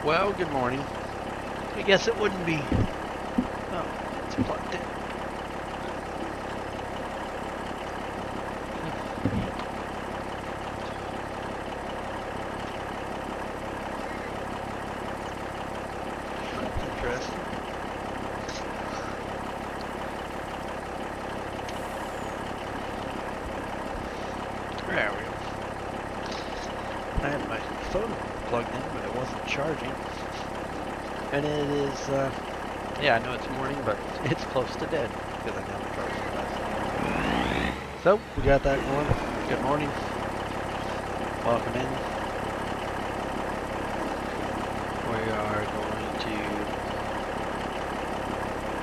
Well, good morning. I guess it wouldn't be. Oh, it's plugged in. Interesting. There we go. I had my phone plugged in, but it wasn't charging. And it is, yeah, I know it's morning, but it's close to dead because I never charged it last night. So, we got that going. Good morning. Welcome in. We are going to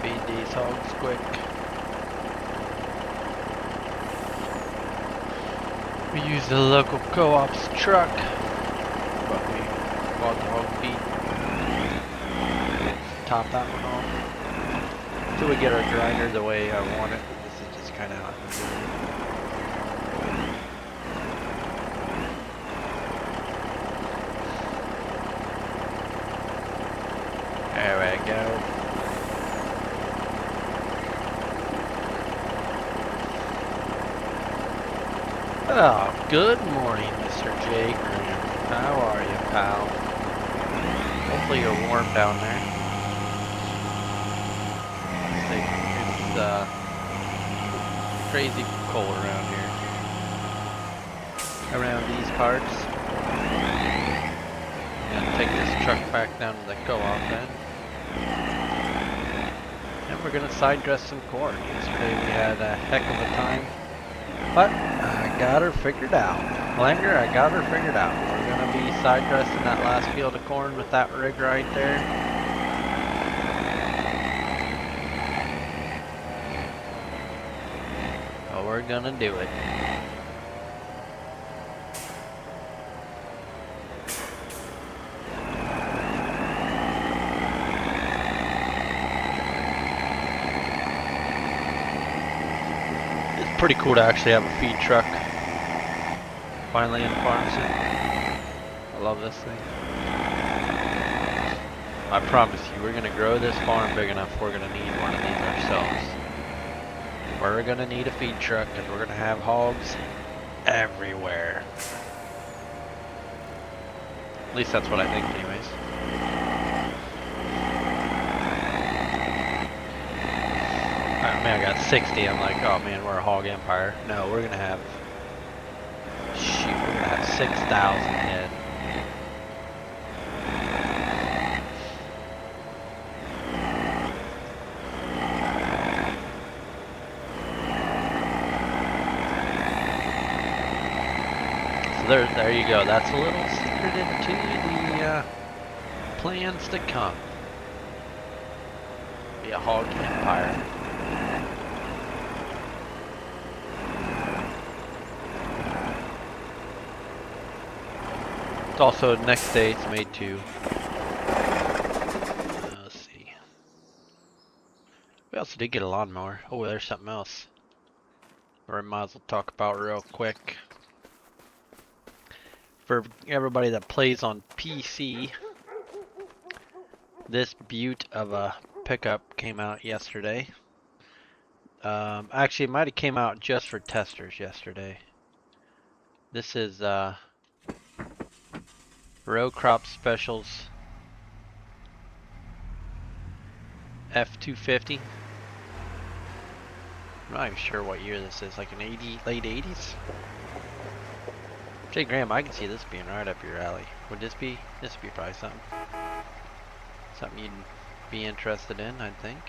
feed these hogs quick. We use the local co-op's truck, but we bought the hog feed. Top that one off until we get our grinder the way I want it. This is just kind of how I'm doing it. There we go. Oh, good morning, Mr. J. Graham. How are you, pal? Hopefully you're warm down there. It's crazy cold around here. Around these parts. And take this truck back down to the co-op then. And we're gonna side dress some corn. Yesterday we had a heck of a time. But I got her figured out. Langer, I got her figured out. We're gonna be side dressing that last field of corn with that rig right there. Oh, we're gonna do it. It's pretty cool to actually have a feed truck finally in farm soon. I love this thing. I promise you, we're gonna grow this farm big enough, we're gonna need one of these ourselves. We're gonna need a feed truck and we're gonna have hogs everywhere. At least that's what I think anyways. I mean, I got 60, I'm like, oh man, we're a hog empire. No, we're gonna have, shoot, we're gonna have 6,000 head. There you go. That's a little secret into the plans to come. Be a hog empire. It's also next day. It's May 2. Let's see. We also did get a lawnmower. Oh, there's something else. Or I might as well talk about real quick. For everybody that plays on PC, this beaut of a pickup came out yesterday. Actually, it might have came out just for testers yesterday. This is Row Crop Specials F250. I'm not even sure what year this is, like an late 80s? Jay Graham, I can see this being right up your alley. Would this be probably something you'd be interested in, I think.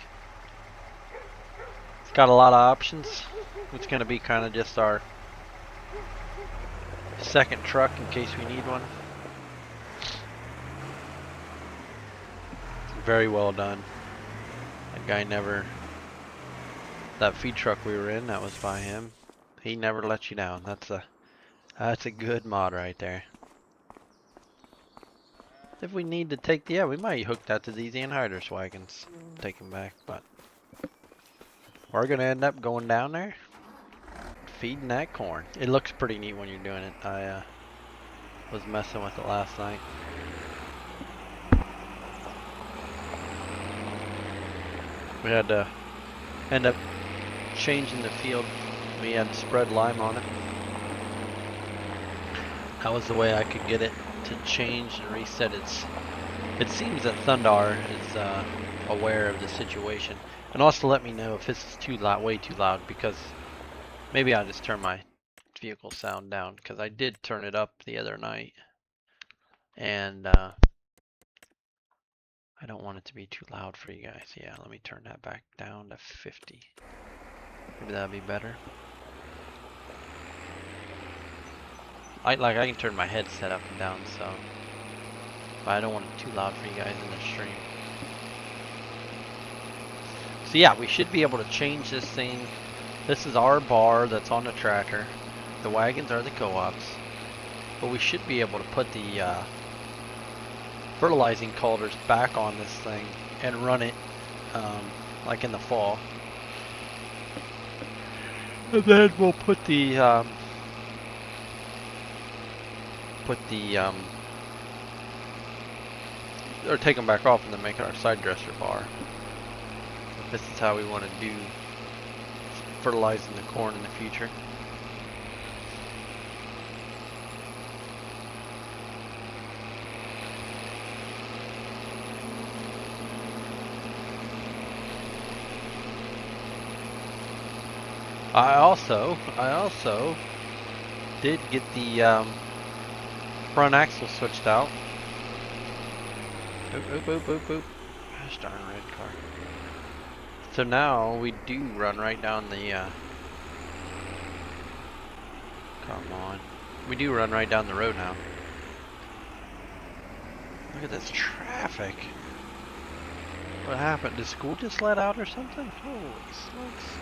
It's got a lot of options. It's gonna be kind of just our second truck in case we need one. Very well done. That feed truck we were in, that was by him. He never let you down. That's a good mod right there. If we need to take we might hook that to these anhydrous wagons. Take them back, but we're gonna end up going down there, feeding that corn. It looks pretty neat when you're doing it. I was messing with it last night. We had to end up changing the field. We had spread lime on it. That was the way I could get it to change and reset its. It seems that Thundar is aware of the situation, and also let me know if this is too loud, way too loud, because maybe I'll just turn my vehicle sound down, because I did turn it up the other night, and I don't want it to be too loud for you guys. Yeah, let me turn that back down to 50. Maybe that'll be better. I can turn my headset up and down, so, but I don't want it too loud for you guys in the stream. So yeah, we should be able to change this thing. This is our bar that's on the tractor. The wagons are the co-ops. But we should be able to put the fertilizing caulders back on this thing and run it like in the fall. And then we'll put the or take them back off and then make it our side dresser bar. If this is how we want to do fertilizing the corn in the future. I also did get the front axle switched out. Oop, oop, oop, oop, oop. Gosh darn red car. So now we do run right down the, come on. We do run right down the road now. Look at this traffic. What happened? Did school just let out or something? Holy smokes.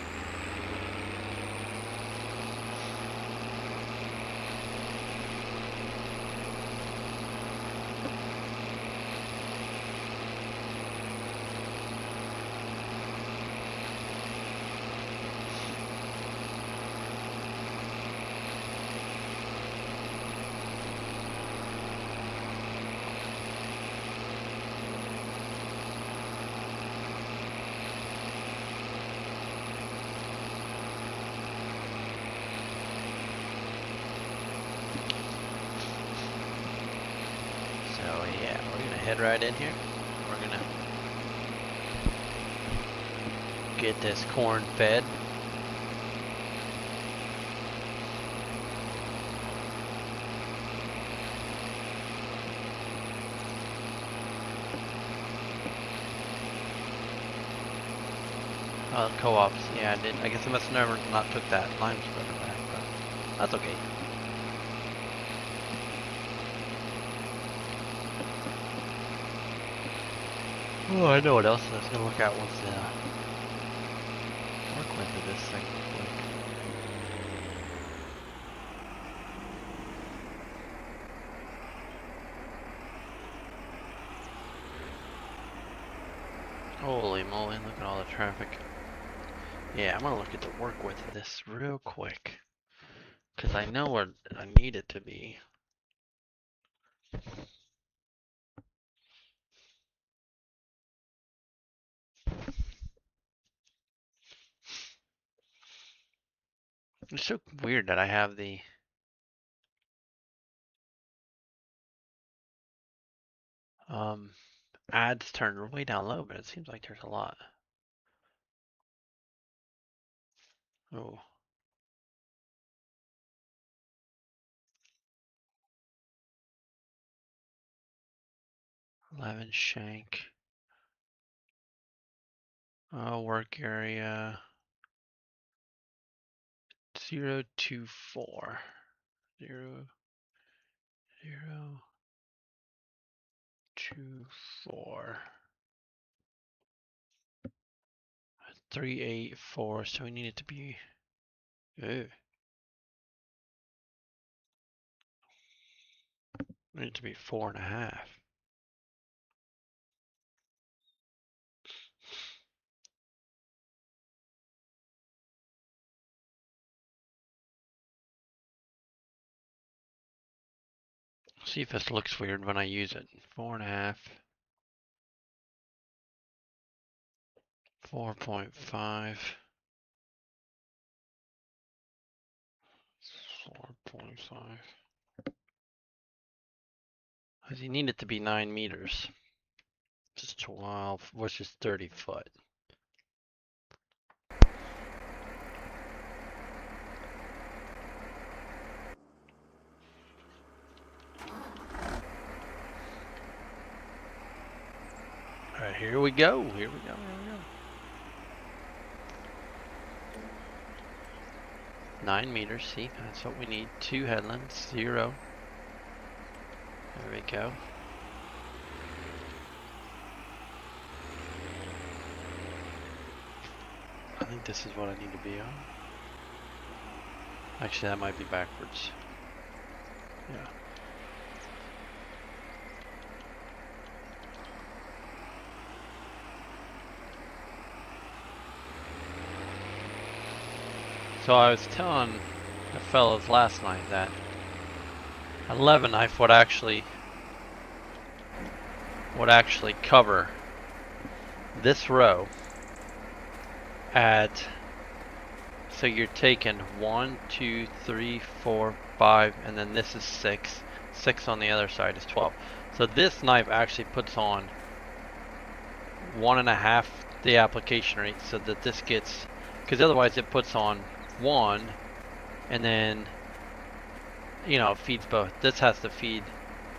Head right in here. We're gonna get this corn fed. Oh, co-ops. Yeah, I did. I guess I must have never not took that lime spreader back, but that's okay. Oh, I know what else I was gonna look at was the work width of this thing real quick. Holy moly, look at all the traffic. Yeah, I'm gonna look at the work width of this real quick, because I know what I need it to be. It's so weird that I have the ads turned way down low, but it seems like there's a lot. Oh. 11 shank. Work area 024. 024. 384. So we need it to be. Ew. We need it to be 4.5. See if this looks weird when I use it. 4.5. 4.5. 4.5. Because you need it to be 9 meters. Just 12, which is 30 foot. Alright, here we go. Here we go. 9 meters, see, that's what we need. 2 headlands, 0. There we go. I think this is what I need to be on. Actually, that might be backwards. Yeah. So I was telling the fellows last night that 11 knife would actually cover this row at, so you're taking 1, 2, 3, 4, 5, and then this is 6. 6 on the other side is 12. So this knife actually puts on 1.5 the application rate, so that this gets, because otherwise it puts on 1, and then, you know, it feeds both. This has to feed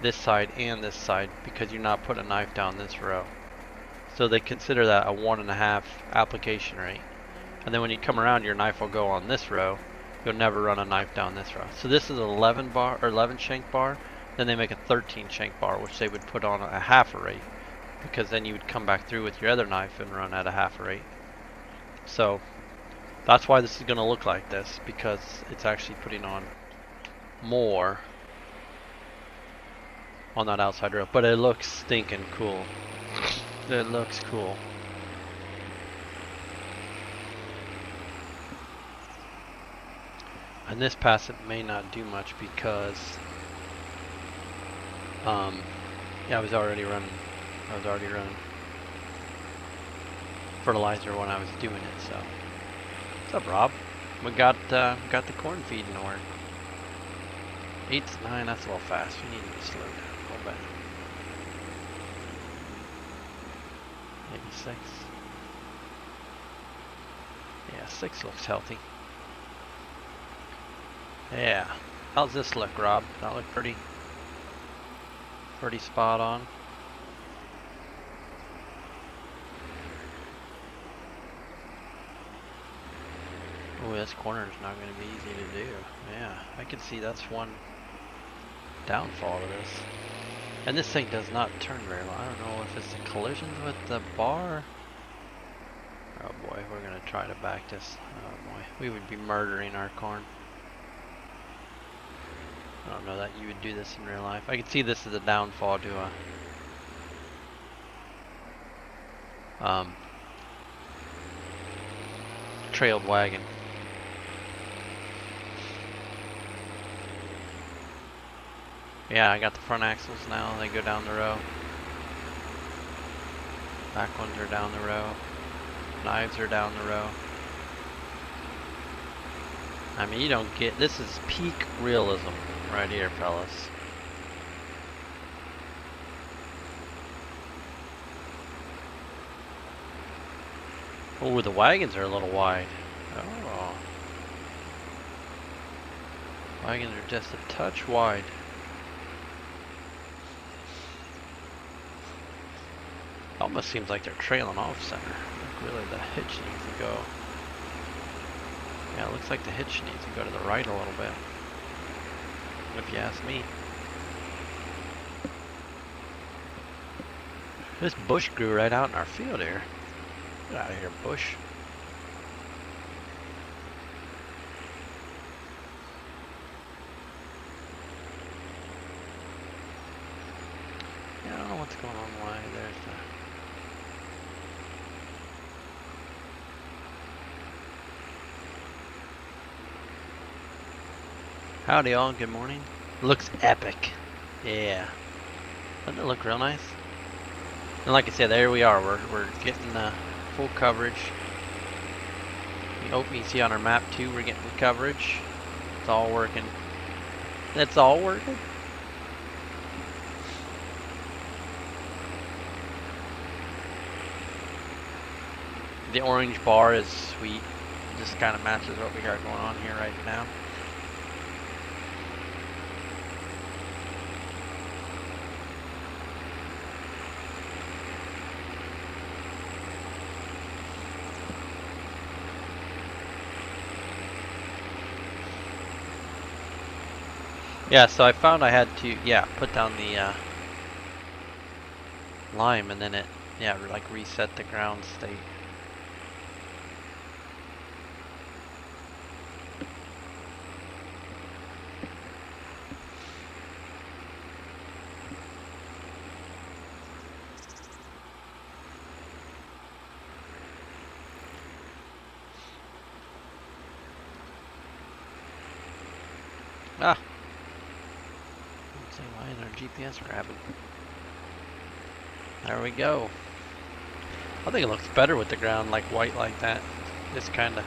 this side and this side because you're not putting a knife down this row. So they consider that a 1.5 application rate. And then when you come around, your knife will go on this row. You'll never run a knife down this row. So this is an 11 bar or 11 shank bar. Then they make a 13 shank bar, which they would put on a half a rate, because then you would come back through with your other knife and run at a half a rate. So that's why this is going to look like this, because it's actually putting on more on that outside row. But it looks stinking cool. It looks cool. And this pass it may not do much because yeah, I was already running fertilizer when I was doing it. So what's up, Rob? We got the corn feed in order. 8 to 9, that's a little fast. We need to slow down a little bit. Maybe 6. Yeah, 6 looks healthy. Yeah. How's this look, Rob? That look pretty spot on. Oh, this corner is not going to be easy to do. Yeah, I can see that's one downfall of this. And this thing does not turn very well. I don't know if it's the collisions with the bar. Oh boy, we're going to try to back this. Oh boy, we would be murdering our corn. I don't know that you would do this in real life. I can see this as a downfall to a trailed wagon. Yeah, I got the front axles now. They go down the row. Back ones are down the row. Knives are down the row. I mean, you don't get, this is peak realism right here, fellas. Oh, the wagons are a little wide. Oh. Wagons are just a touch wide. Almost seems like they're trailing off center. Like really the hitch needs to go. Yeah, it looks like the hitch needs to go to the right a little bit, if you ask me. This bush grew right out in our field here. Get out of here, bush. Yeah, I don't know what's going on. Why there's the... Howdy all, good morning. Looks epic. Yeah. Doesn't it look real nice? And like I said, there we are. We're getting full coverage. You see on our map too, we're getting coverage. It's all working. It's all working. The orange bar is sweet. Just kind of matches what we got going on here right now. Yeah, so I found I had to, put down the lime and then it, like reset the ground state. Ah. Let's see, why isn't our GPS grabbing? There we go. I think it looks better with the ground like white like that. Just kind of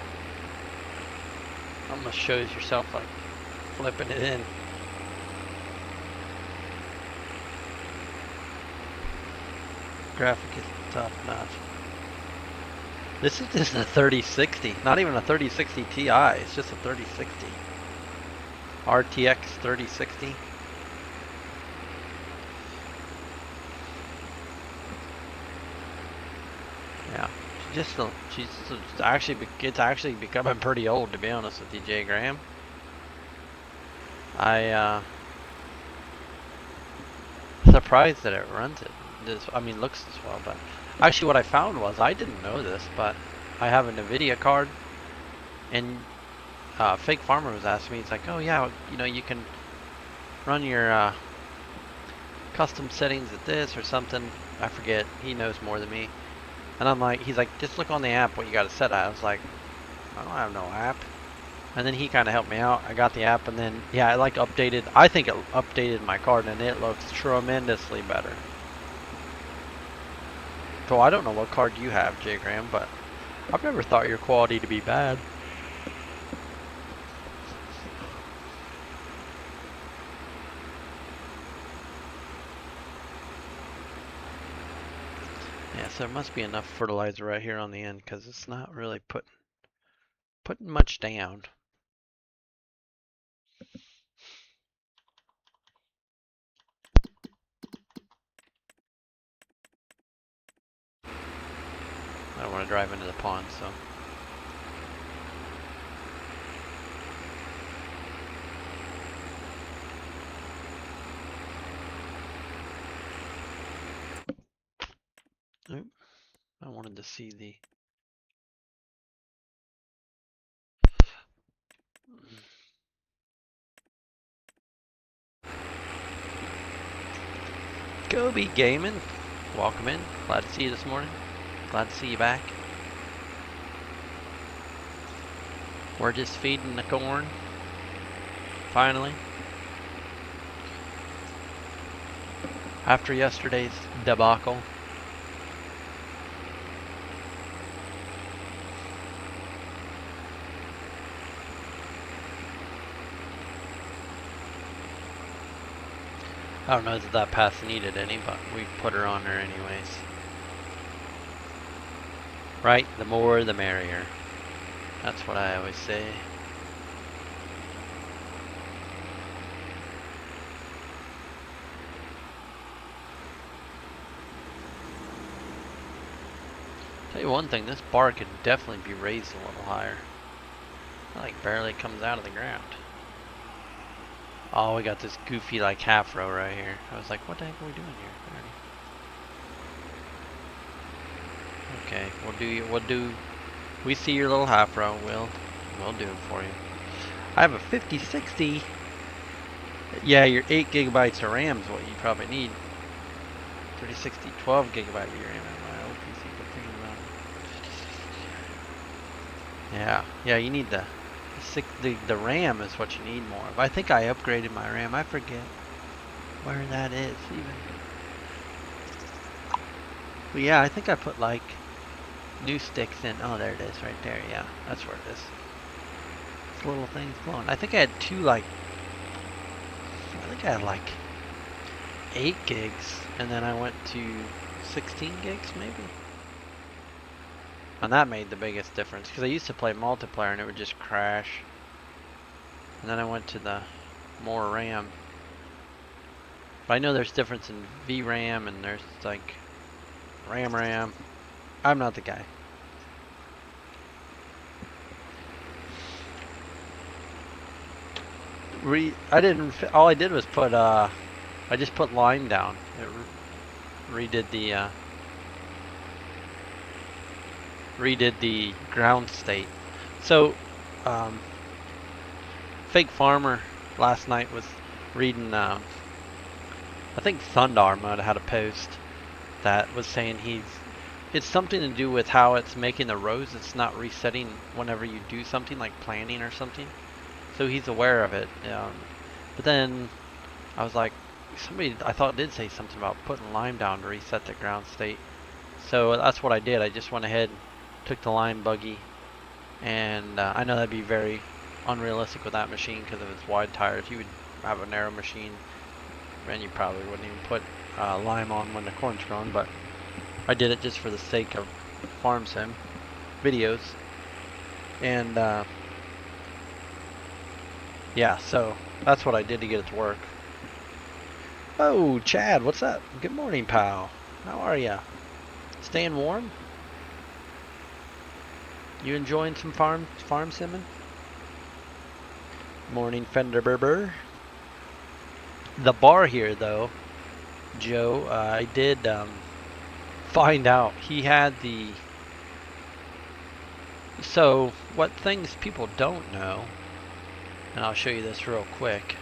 almost shows yourself like flipping it in. Graphic is top notch. This is just a 3060, not even a 3060 Ti, it's just a 3060. RTX 3060. Yeah, it's actually becoming pretty old, to be honest with you, Jay Graham. Surprised that it runs it. Looks as well, but actually what I found was, I didn't know this, but I have a NVIDIA card, and Fake Farmer was asking me, he's like, oh yeah, you can run your custom settings at this or something. I forget, he knows more than me. And I'm like, he's like, just look on the app what you got to set at. I was like, I don't have no app. And then he kind of helped me out. I got the app, and then I updated. I think it updated my card, and it looks tremendously better. So I don't know what card you have, J Graham, but I've never thought your quality to be bad. Yeah, so there must be enough fertilizer right here on the end, because it's not really putting much down. I don't want to drive into the pond, so. Oop. I wanted to see the. Kobe Gaming, welcome in. Glad to see you this morning. Glad to see you back. We're just feeding the corn. Finally. After yesterday's debacle. I don't know if that pass needed any, but we put her on there anyways. Right? The more the merrier. That's what I always say. Tell you one thing, this bar could definitely be raised a little higher. It like barely comes out of the ground. Oh, we got this goofy like half row right here. I was like, what the heck are we doing here? Okay, we see your little half row, we'll do it for you. I have a 5060. Yeah, your 8 gigabytes of RAM is what you probably need. 3060, 12 gigabyte of RAM on my old PC. Yeah, you need the RAM is what you need more of. I think I upgraded my RAM. I forget where that is even. But yeah, I think I put like New sticks in. Oh, there it is, right there. Yeah, that's where it is. This little thing's glowing. I think I had two, like, I think I had like 8 gigs, and then I went to 16 gigs maybe. And that made the biggest difference, because I used to play multiplayer and it would just crash. And then I went to the more RAM. But I know there's difference in VRAM and there's like RAM. I'm not the guy. All I did was put, I just put line down. It redid the ground state. So, Fake Farmer last night was reading, I think Thundar might have had a post that was saying it's something to do with how it's making the rows. It's not resetting whenever you do something like planting or something. So he's aware of it. But then I was like, somebody I thought did say something about putting lime down to reset the ground state. So that's what I did. I just went ahead, took the lime buggy, and I know that'd be very unrealistic with that machine because of its wide tires. You would have a narrow machine, and you probably wouldn't even put lime on when the corn's growing. But I did it just for the sake of farm sim videos, and yeah, so that's what I did to get it to work. Oh, Chad, what's up? Good morning, pal. How are ya? Staying warm? You enjoying some farm simming? Morning, Fender Berber. The bar here, though, Joe, I did find out he had the. So, what things people don't know, and I'll show you this real quick.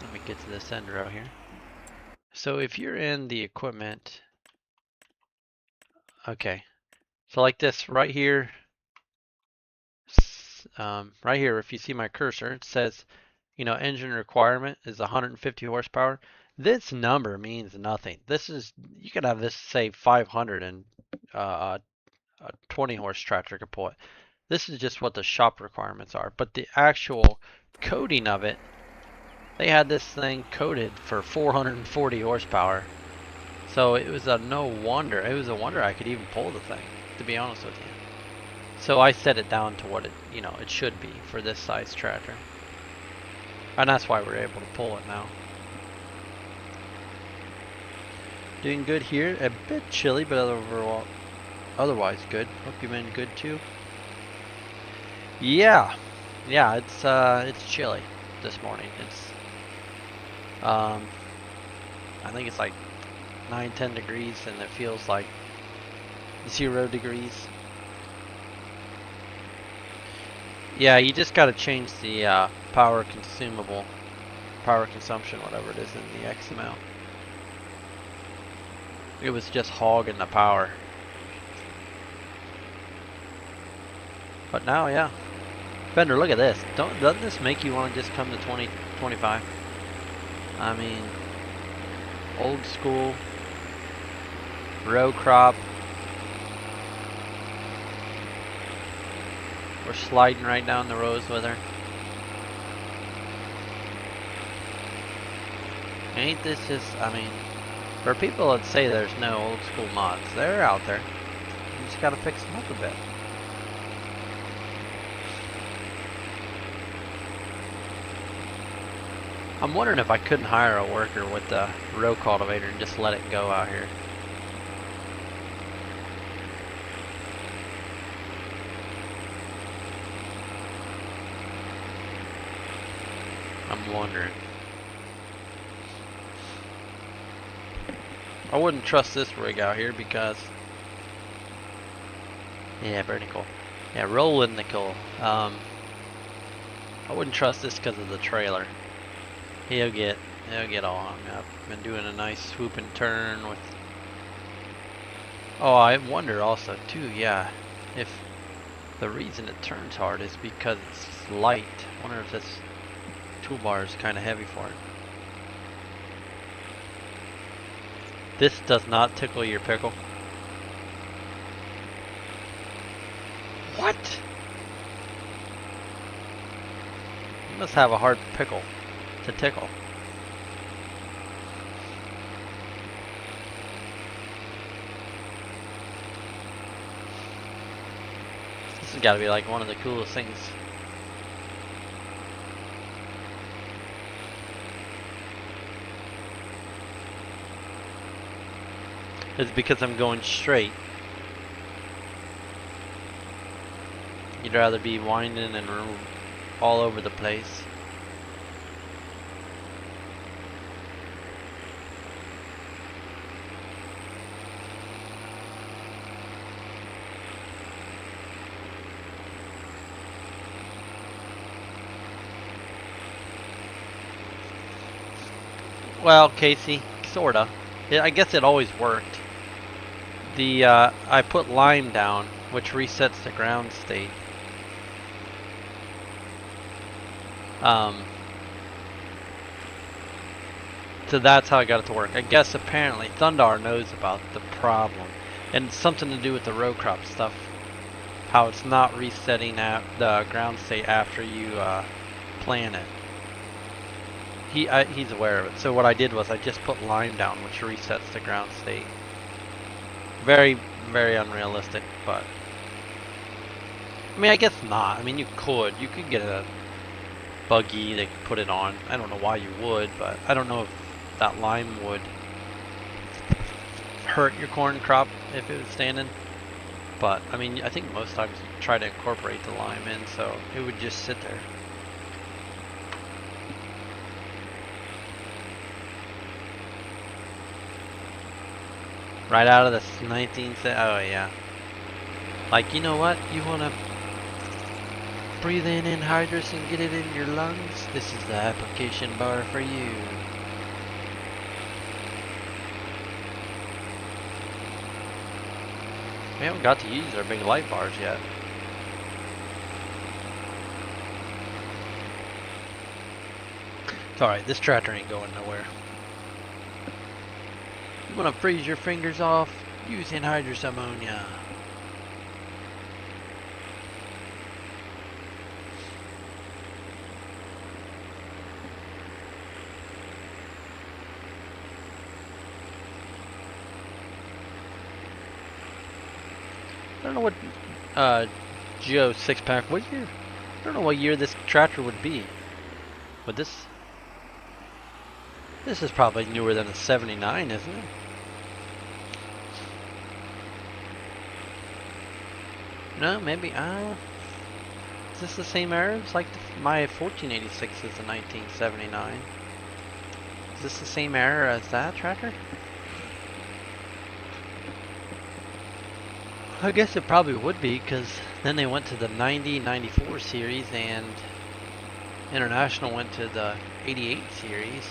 Let me get to this end row here. So, if you're in the equipment, okay, so like this right here, right here, if you see my cursor, it says, you know, engine requirement is 150 horsepower. This number means nothing. This is, you could have this say 500 and a 20 horse tractor could pull it. This is just what the shop requirements are. But the actual coding of it, they had this thing coded for 440 horsepower. So it was a no wonder. It was a wonder I could even pull the thing, to be honest with you. So I set it down to what it, you know, it should be for this size tractor. And that's why we're able to pull it now. Doing good here. A bit chilly, but overall, otherwise good. Hope you've been good too. Yeah, it's chilly this morning. It's I think it's like 9-10 degrees, and it feels like 0 degrees. Yeah, you just got to change the power consumption, whatever it is, in the X amount. It was just hogging the power. But now, yeah. Fender, look at this. Doesn't this make you want to just come to 2025? I mean, old school, row crop. We're sliding right down the rows with her. Ain't this just, I mean, for people that say there's no old school mods, they're out there. You just gotta fix them up a bit. I'm wondering if I couldn't hire a worker with the row cultivator and just let it go out here. I'm wondering. I wouldn't trust this rig out here because, yeah, vertical. Yeah, rolling nickel. I wouldn't trust this because of the trailer. He'll get all hung up. Been doing a nice swoop and turn with. Oh, I wonder also too, yeah, if the reason it turns hard is because it's light. I wonder if this toolbar is kind of heavy for it. This does not tickle your pickle. What? You must have a hard pickle to tickle. This has got to be like one of the coolest things. It's because I'm going straight. You'd rather be winding and all over the place. Well, Casey, sorta. I guess it always worked. I put lime down, which resets the ground state. So that's how I got it to work. I guess apparently Thundar knows about the problem, and it's something to do with the row crop stuff. How it's not resetting at the ground state after you plant it. He's aware of it. So what I did was I just put lime down, which resets the ground state. Very, very unrealistic, but I mean, I guess not. I mean, you could get a buggy that could put it on. I don't know why you would, but I don't know if that lime would hurt your corn crop if it was standing. But I mean, I think most times you try to incorporate the lime in, so it would just sit there. Right out of the 19th. Oh yeah. Like, you know what? You wanna breathe in anhydrous and get it in your lungs? This is the application bar for you. We haven't got to use our big light bars yet. It's alright, this tractor ain't going nowhere. You wanna freeze your fingers off? Use anhydrous ammonia. I don't know what Geo 6-pack, what year? I don't know what year this tractor would be. But this is probably newer than a 79, isn't it? No, maybe, is this the same era? It's like my 1486 is a 1979. Is this the same era as that tractor? I guess it probably would be, because then they went to the 90-94 series and International went to the 88 series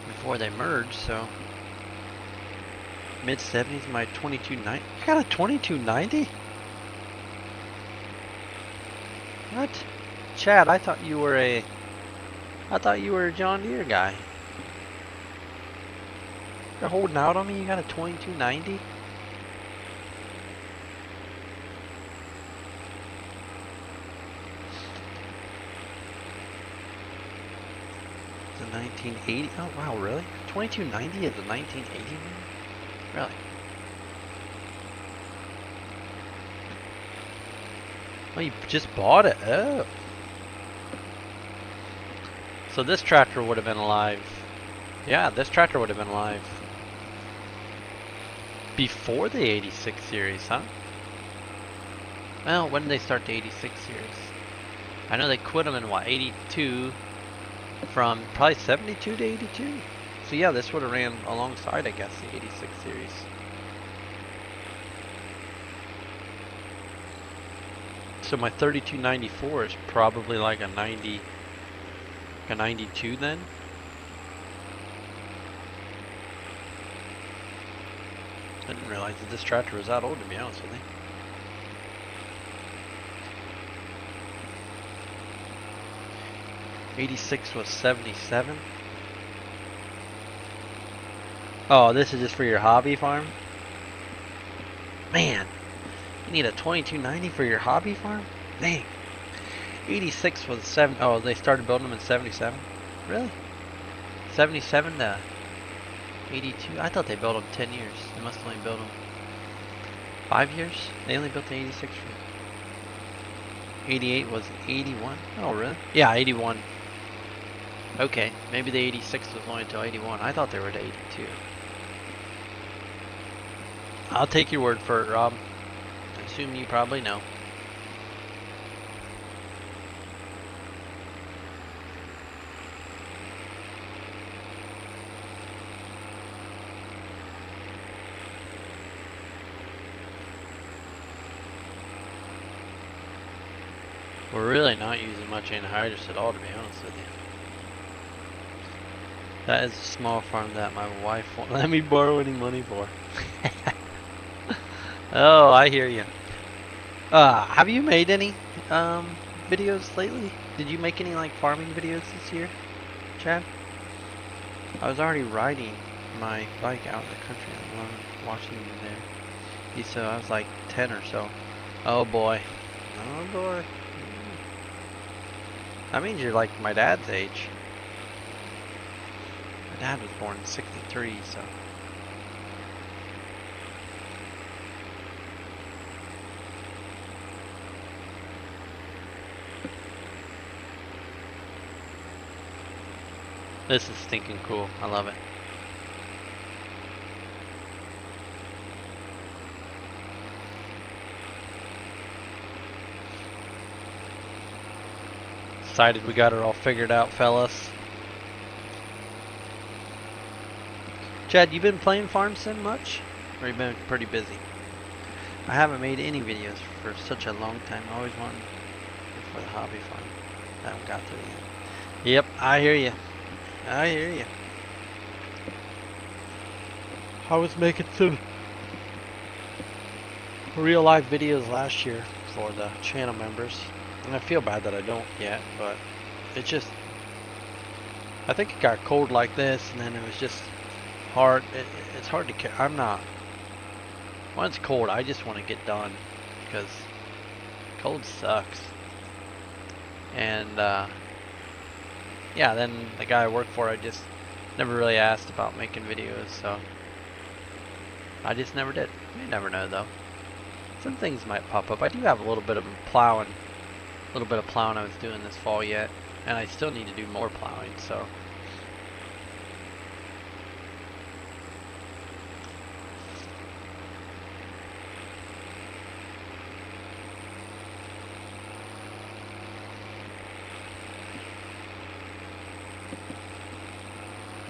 before they merged, so mid-70s, my 2290. I got a 2290? What? Chad, I thought you were a John Deere guy. You're holding out on me? You got a 2290? It's a 1980. Oh wow, really? 2290 is a 1980 one? Really? Oh, you just bought it? Oh. So this tractor would have been alive. Yeah, this tractor would have been alive before the 86 series, huh? Well, when did they start the 86 series? I know they quit them in what, 82? From probably 72 to 82? So yeah, this would have ran alongside, I guess, the 86 series. So my 3294 is probably like a 90, a 92 then. I didn't realize that this tractor was that old, to be honest with you. '86 was 77. Oh, this is just for your hobby farm? Man, You need a 2290 for your hobby farm? Dang. 86 was 7. Oh, they started building them in 77? Really? 77 to 82? I thought they built them 10 years. They must only build them 5 years? They only built the 86 for 88 was 81? Oh, really? Yeah, 81. Okay, maybe the 86 was only until 81. I thought they were to 82. I'll take your word for it, Rob. I assume you probably know. We're really not using much anhydrous at all, to be honest with you. That is a small farm that my wife won't let me borrow any money for. Oh, I hear you. Have you made any videos lately? Did you make any like farming videos this year, Chad? I was already riding my bike out in the country alone, watching you there. So I was like 10 or so. Oh boy. Oh boy. That means you're like my dad's age. My dad was born in 63, so. This is stinking cool. I love it. Excited we got it all figured out, fellas. Chad, you been playing Farm Sim much? Or you been pretty busy? I haven't made any videos for such a long time. I always wanted for the hobby farm. I haven't got to it yet. Yep, I hear you. I hear you. I was making some real life videos last year for the channel members. And I feel bad that I don't yet, but it's just, I think it got cold like this, and then it was just hard. It's hard to care. I'm not, when it's cold, I just want to get done, because cold sucks. And yeah, then the guy I work for, I just never really asked about making videos, so I just never did. You never know though. Some things might pop up. I do have a little bit of plowing. A little bit of plowing I was doing this fall yet, and I still need to do more plowing, so.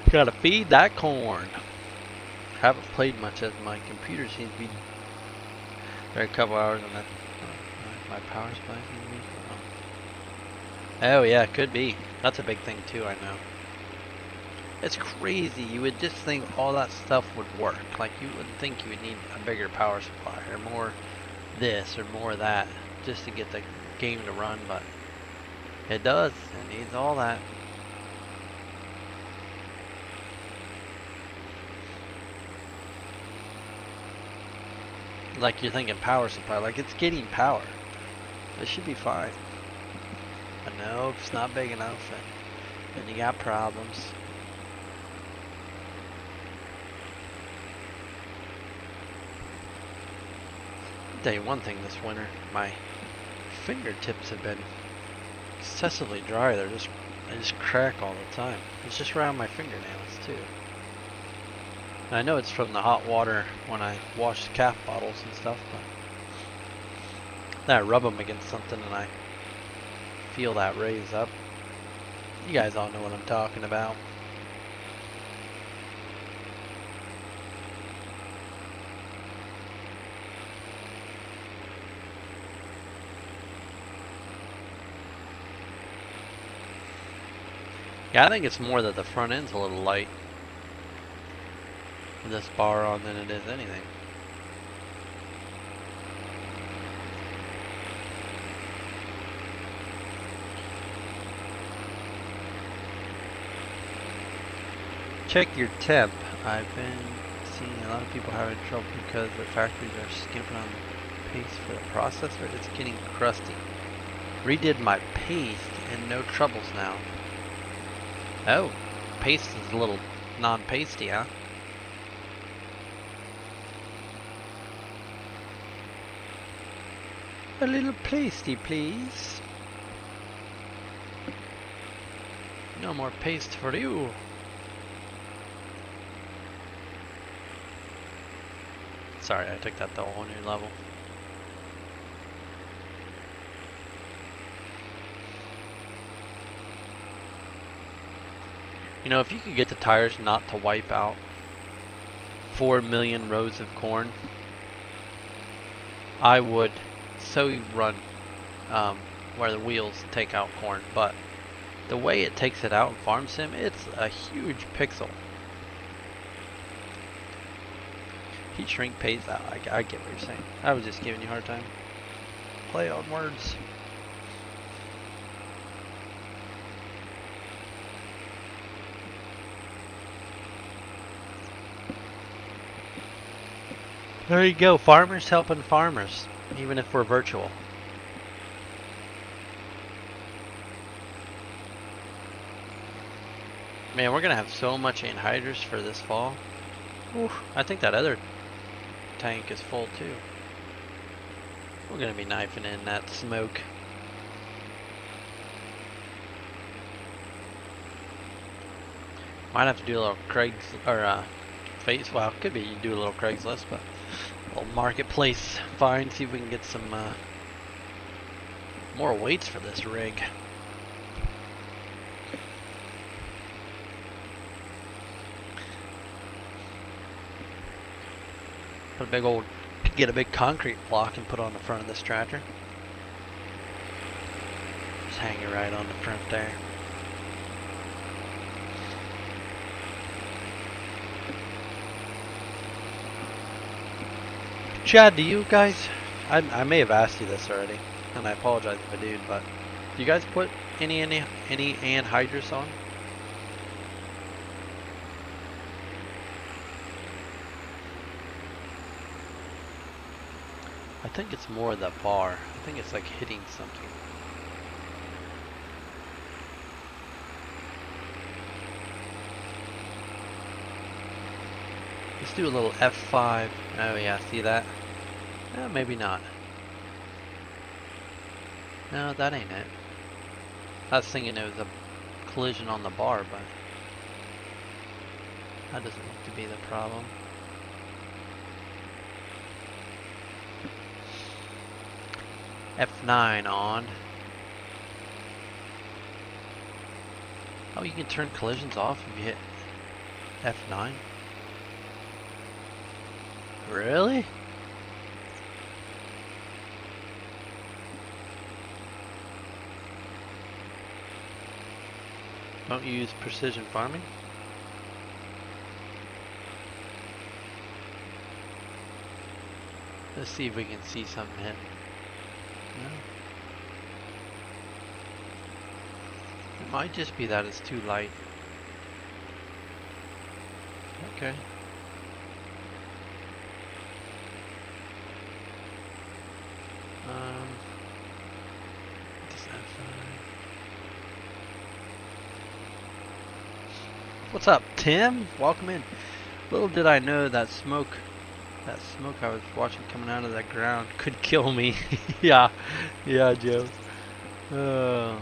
Gotta feed that corn. Haven't played much as my computer seems to be there a couple hours on that. My power supply. Oh yeah, could be. That's a big thing too, I know. It's crazy. You would just think all that stuff would work. Like you wouldn't think you would need a bigger power supply or more this or more that just to get the game to run, but it does. It needs all that. Like you're thinking power supply, like it's getting power. This should be fine. But no, it's not big enough, and you got problems. I'll tell you one thing this winter, my fingertips have been excessively dry. They just crack all the time. It's just around my fingernails too. And I know it's from the hot water when I wash the calf bottles and stuff, but then I rub them against something and I feel that raise up. You guys all know what I'm talking about. Yeah, I think it's more that the front end's a little light with this bar on than it is anything. Check your temp. I've been seeing a lot of people having trouble because the factories are skimping on Paste for the processor. It's getting crusty. Redid my paste and no troubles now. Oh, paste is a little non-pasty, huh? A little pasty, please. No more paste for you. Sorry, I took that to a whole new level. You know, if you could get the tires not to wipe out 4 million rows of corn, I would so run where the wheels take out corn. But the way it takes it out in Farm Sim, it's a huge pixel. Heat shrink pays out. I get what you're saying. I was just giving you a hard time. Play on words. There you go. Farmers helping farmers, even if we're virtual. Man, we're gonna have so much anhydrous for this fall. Oof, I think that other tank is full too. We're gonna be knifing in that smoke. Might have to do a little well, could be you do a little Craigslist, but a little marketplace find, see if we can get some more weights for this rig. Get a big concrete block and put it on the front of this tractor. Just hang it right on the front there. Chad, do you guys, I may have asked you this already, and I apologize if I did, but do you guys put any anhydrous on? I think it's more the bar. I think it's like hitting something. Let's do a little F5. Oh yeah, see that? Maybe not. No, that ain't it. I was thinking it was a collision on the bar, but that doesn't look to be the problem. F9 on. Oh, you can turn collisions off if you hit F9? Really? Don't you use precision farming? Let's see if we can see something hitting. No. It might just be that it's too light. Okay. What's up, Tim? Welcome in. Little did I know that smoke I was watching coming out of that ground could kill me. yeah, Joe. Ooh,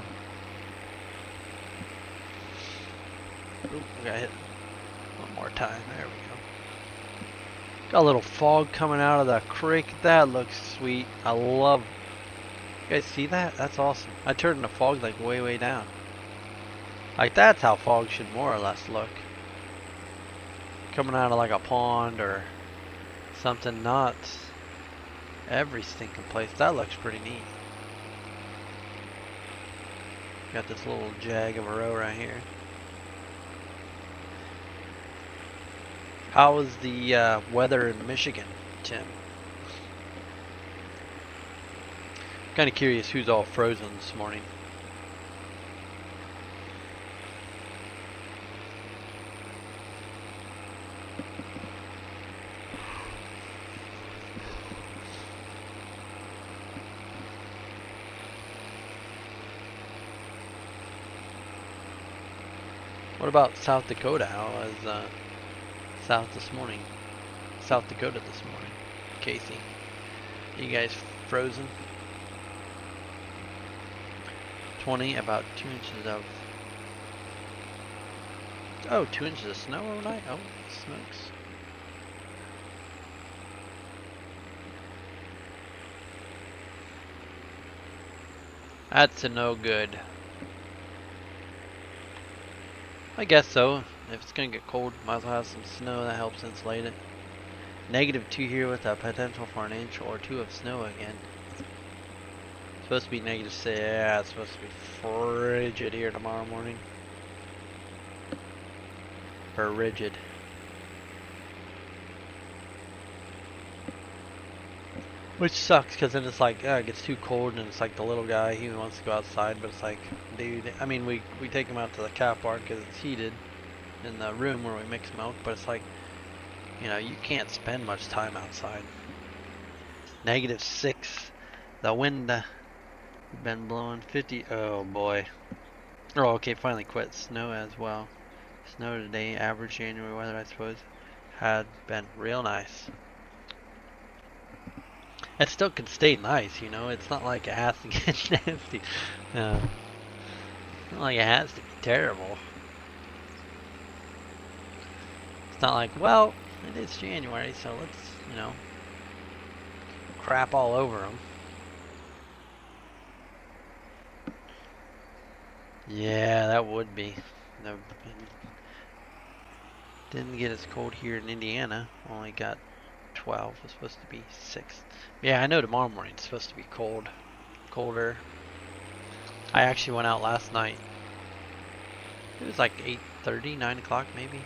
we got hit one more time. There we go. Got a little fog coming out of the creek. That looks sweet. I love. You guys see that? That's awesome. I turned the fog like way down. Like that's how fog should more or less look. Coming out of like a pond or something, not every stinking place. That looks pretty neat. Got this little jag of a row right here. How is the weather in Michigan, Tim? Kind of curious who's all frozen this morning. What about South Dakota? How was South this morning? South Dakota this morning, Casey. You guys frozen? 20, about 2 inches of. Oh, 2 inches of snow overnight? Oh, smokes. That's a no good. I guess so. If it's gonna get cold, might as well have some snow. That helps insulate it. -2 here with a potential for an inch or 2 of snow again. Supposed to be -6. Yeah, it's supposed to be frigid here tomorrow morning. Or rigid. Which sucks, because then it's like, it gets too cold, and it's like the little guy, he wants to go outside, but it's like, dude, I mean, we take him out to the cow barn because it's heated in the room where we mix milk, but it's like, you know, you can't spend much time outside. -6. The wind been blowing 50. Oh boy. Oh, okay, finally quit. Snow as well. Snow today, average January weather, I suppose, had been real nice. It still can stay nice, you know. It's not like it has to get nasty. It's not like it has to be terrible. It's not like, well, it is January, so let's, you know, crap all over them. Yeah, that would be. No, didn't get as cold here in Indiana. Only got 12. It's supposed to be 6. Yeah, I know tomorrow morning it's supposed to be cold. Colder. I actually went out last night. It was like 8:30, 9 o'clock maybe.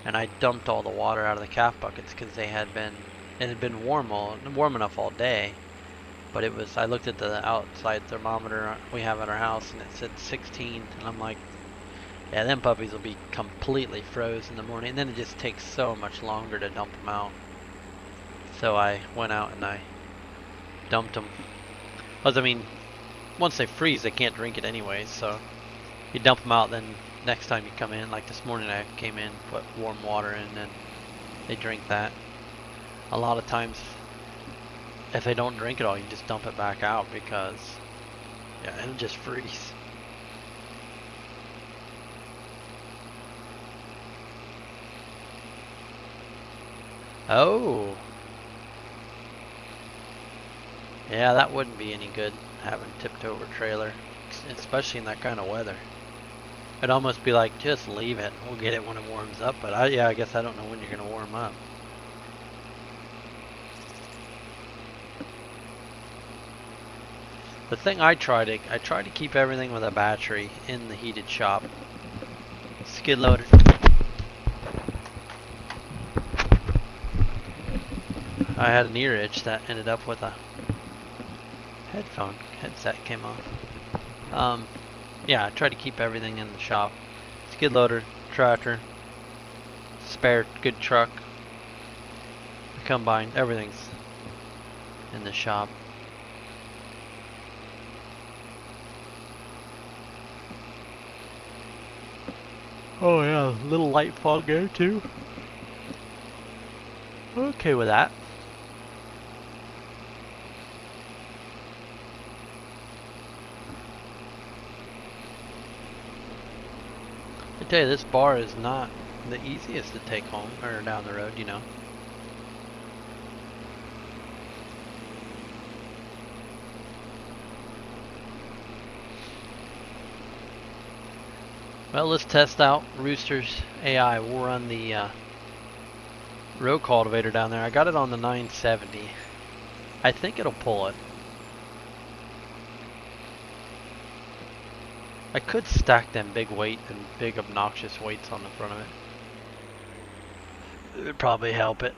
And I dumped all the water out of the calf buckets because it had been warm enough all day. But it was, I looked at the outside thermometer we have at our house and it said 16. And I'm like, yeah, them puppies will be completely froze in the morning. And then it just takes so much longer to dump them out. So I went out and I dumped them. Because, I mean, once they freeze, they can't drink it anyway. So you dump them out, then next time you come in, like this morning I came in, put warm water in, and they drink that. A lot of times, if they don't drink it all, you just dump it back out because, yeah, it'll just freeze. Oh. Yeah, that wouldn't be any good, having tipped over trailer, especially in that kind of weather. It'd almost be like, just leave it. We'll get it when it warms up. But I guess I don't know when you're going to warm up. The thing I try to keep everything with a battery in the heated shop. Skid loader. I had an ear itch that ended up with a headset came off. Yeah, I try to keep everything in the shop. Skid loader, tractor, spare good truck, combine, everything's in the shop. Oh yeah, a little light fog there too. Okay with that. I tell you, this bar is not the easiest to take home or down the road, you know. Well, let's test out Rooster's AI. We'll run the row cultivator down there. I got it on the 970. I think it'll pull it. I could stack them big weight and big obnoxious weights on the front of it. It would probably help it.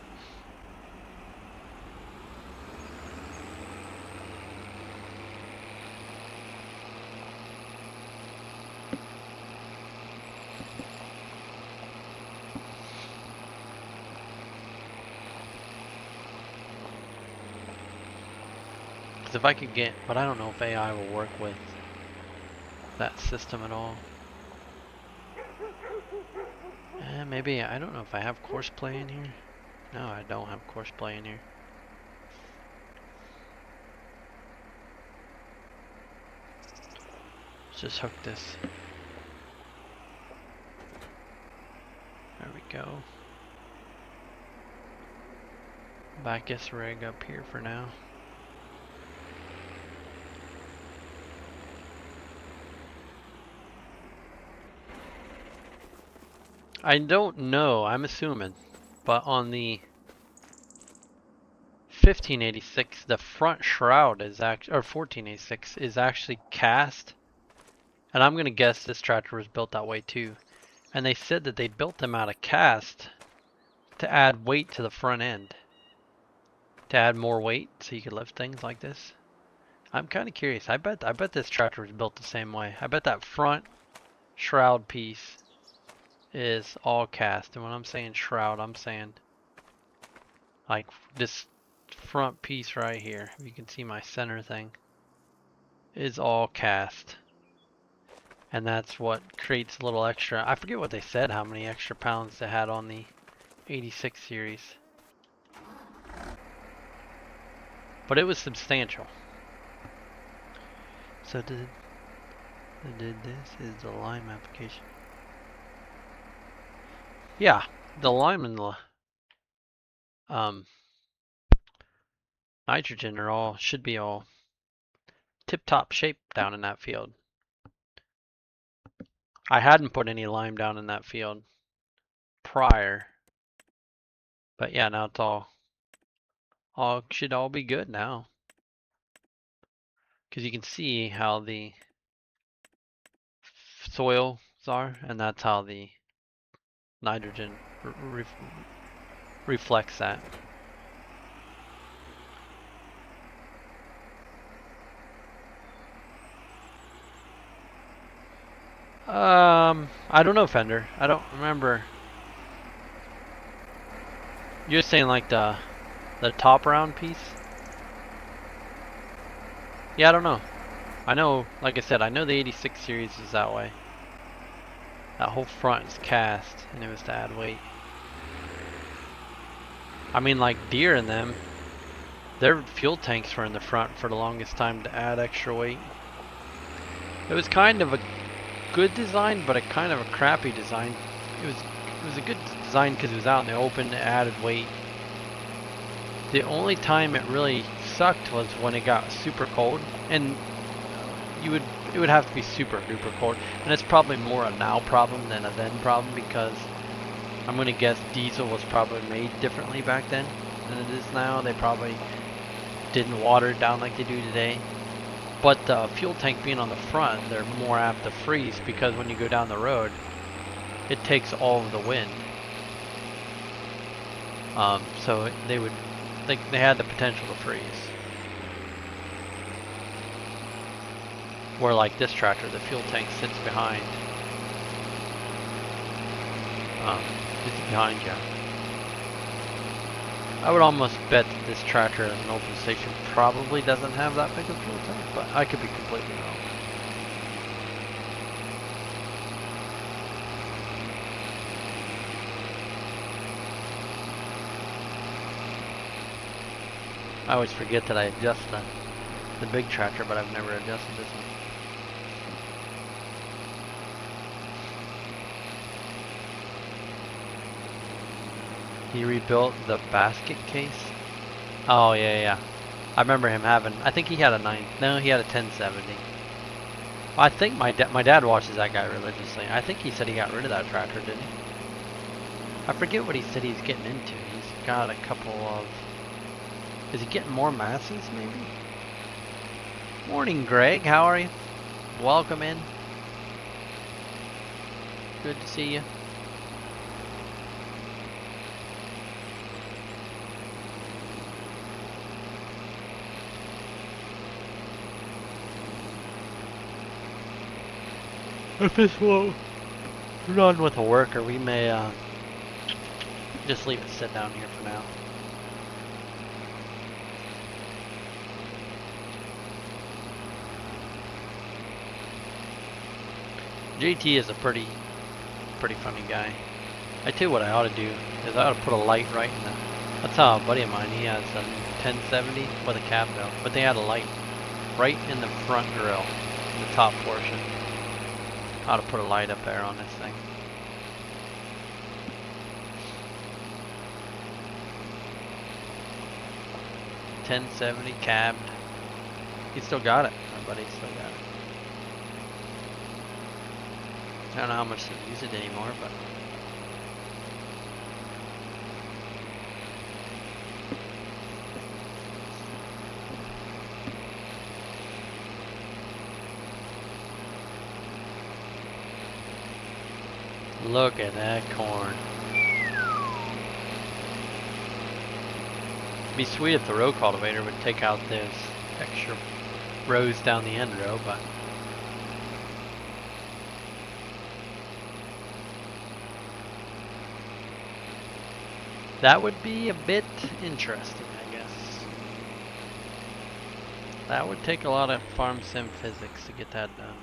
Because if I could get, but I don't know if AI will work with that system at all. maybe, I don't know if I have course play in here. No, I don't have course play in here. Let's just hook this. There we go. Back this rig up here for now. I don't know, I'm assuming, but on the 1586, the front shroud is actually, or 1486 is actually cast. And I'm gonna guess this tractor was built that way too. And they said that they built them out of cast to add weight to the front end. To add more weight so you could lift things like this. I'm kind of curious. I bet this tractor was built the same way. I bet that front shroud piece is all cast. And when I'm saying shroud, I'm saying like this front piece right here. You can see my center thing is all cast. And that's what creates a little extra. I forget what they said, how many extra pounds they had on the 86 series. But it was substantial. So did this is the lime application. Yeah, the lime and the nitrogen are all should be all tip-top shape down in that field. I hadn't put any lime down in that field prior. But yeah, now it's all should all be good now. Because you can see how the soils are, and that's how the nitrogen reflects that. I don't know, Fender. I don't remember. You're saying like the top round piece? Yeah, I don't know. I know, like I said, I know the 86 series is that way. That whole front is cast, and it was to add weight. I mean, like Deere and them, their fuel tanks were in the front for the longest time to add extra weight. It was kind of a good design, but a kind of a crappy design. It was a good design because it was out in the open, it added weight. The only time it really sucked was when it got super cold, and it would have to be super duper cold, and it's probably more a now problem than a then problem, because I'm gonna guess diesel was probably made differently back then than it is now. They probably didn't water it down like they do today. But the fuel tank being on the front, they're more apt to freeze, because when you go down the road, it takes all of the wind. So they had the potential to freeze. Where like this tractor, the fuel tank sits behind. It's behind you. I would almost bet that this tractor as an open station probably doesn't have that big of a fuel tank, but I could be completely wrong. I always forget that I adjust the big tractor, but I've never adjusted this one. He rebuilt the basket case? Oh, yeah. I remember him having, I think he had a 1070. I think my dad watches that guy religiously. I think he said he got rid of that tractor, didn't he? I forget what he said he's getting into. He's got a couple of, is he getting more Massey's maybe? Morning, Greg. How are you? Welcome in. Good to see you. If this will run with a worker, we may just leave it sit down here for now. JT is a pretty funny guy. I tell you what I ought to do is I ought to put a light right in the. That's how a buddy of mine, he has a 1070 with a cab though, but they had a light right in the front grill, the top portion. I ought to put a light up there on this thing. $1070 cabbed. He still got it. My buddy still got it. I don't know how much they use it anymore, but. Look at that corn. It'd be sweet if the row cultivator would take out those extra rows down the end row, but that would be a bit interesting, I guess. That would take a lot of farm sim physics to get that done.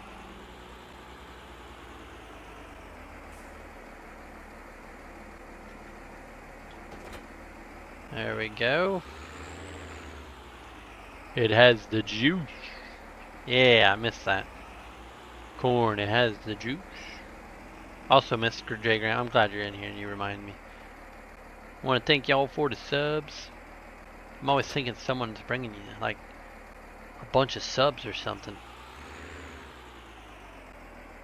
There we go. It has the juice. Yeah, I missed that. Corn, it has the juice. Also, Mr. J. Grant, I'm glad you're in here and you remind me. I want to thank y'all for the subs. I'm always thinking someone's bringing you like a bunch of subs or something.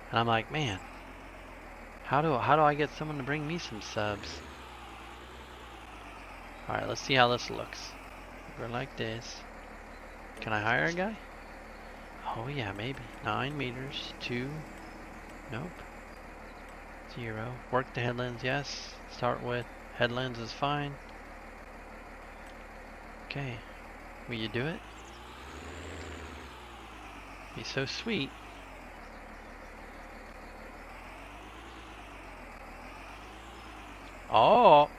And I'm like, man, how do I get someone to bring me some subs? Alright, let's see how this looks. Go like this. Can I hire a guy? Oh yeah, maybe. 9 meters, 2. Nope. 0. Work the headlands, yes. Start with headlands is fine. Okay. Will you do it? Be so sweet. Oh!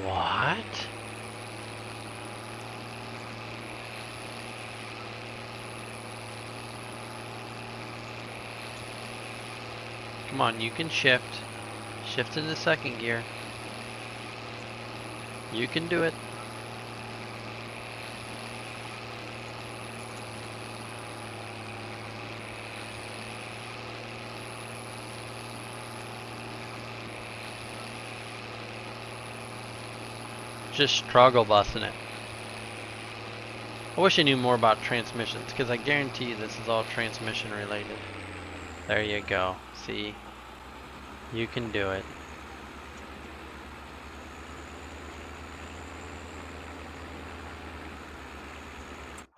What? Come on, you can shift. Shift to the second gear. You can do it. Just struggle busting it. I wish I knew more about transmissions, because I guarantee you this is all transmission related. There you go. See? You can do it.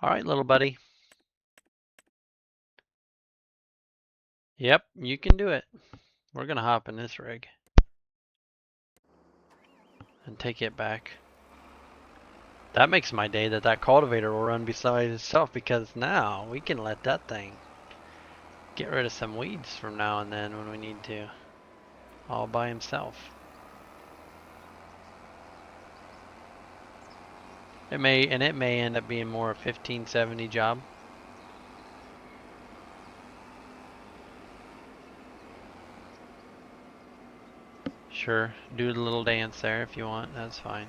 Alright, little buddy. Yep, you can do it. We're gonna hop in this rig and take it back. That makes my day that that cultivator will run beside itself, because now we can let that thing get rid of some weeds from now and then when we need to. All by himself. It may end up being more a 1570 job. Sure, do the little dance there if you want, that's fine.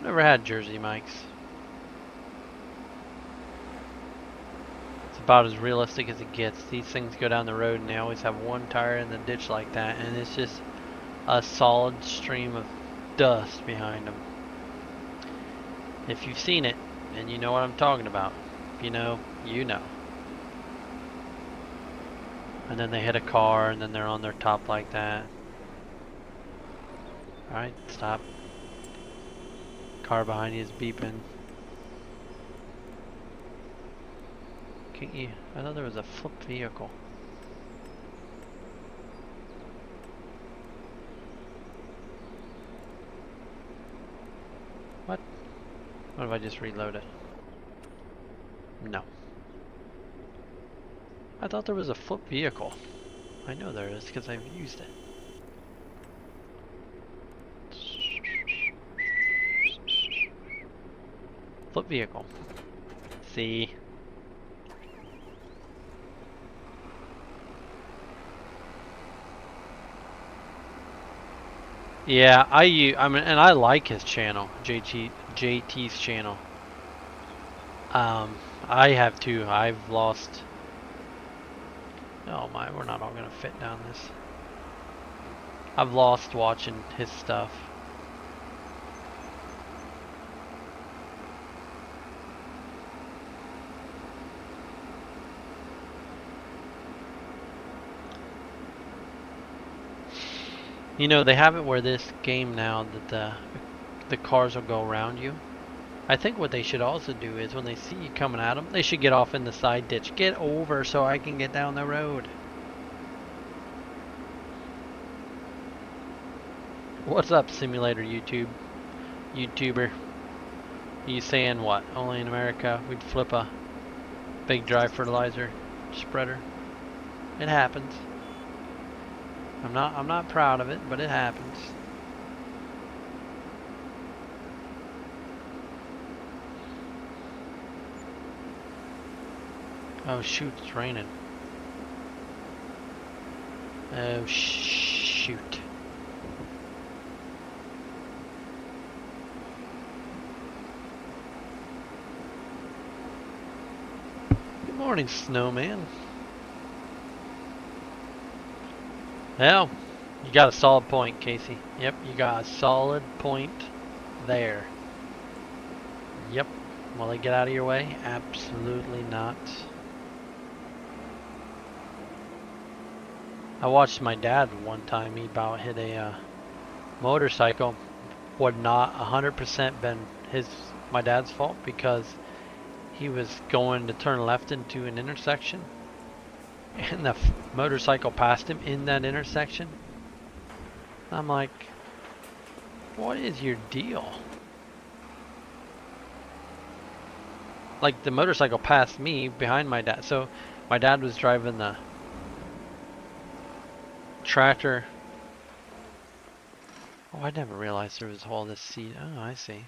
Never had Jersey mics. It's about as realistic as it gets. These things go down the road and they always have one tire in the ditch like that, and it's just a solid stream of dust behind them. If you've seen it and you know what I'm talking about, if you know, you know. And then they hit a car and then they're on their top like that. Alright, stop. Car behind you is beeping. Can't you? I thought there was a flipped vehicle. What? What if I just reload it? No. I thought there was a flipped vehicle. I know there is because I've used it. Flip vehicle. See. Yeah, I mean, and I like his channel, JT's channel. I have too. I've lost. Oh my, we're not all gonna fit down this. I've lost watching his stuff. You know, they have it where this game now that the cars will go around you. I think what they should also do is when they see you coming at them, they should get off in the side ditch. Get over so I can get down the road. What's up, simulator YouTuber? You saying what? Only in America we'd flip a big dry fertilizer spreader. It happens. I'm not proud of it, but it happens. Oh shoot, it's raining. Oh shoot. Good morning, snowman. Well, you got a solid point, Casey. Yep, you got a solid point there. Yep. Will they get out of your way? Absolutely not. I watched my dad one time. He about hit a motorcycle. Would not 100% been my dad's fault because he was going to turn left into an intersection, and the motorcycle passed him in that intersection. I'm like, what is your deal? Like, the motorcycle passed me behind my dad. So my dad was driving the tractor. Oh, I never realized there was all this seat. Oh, I see.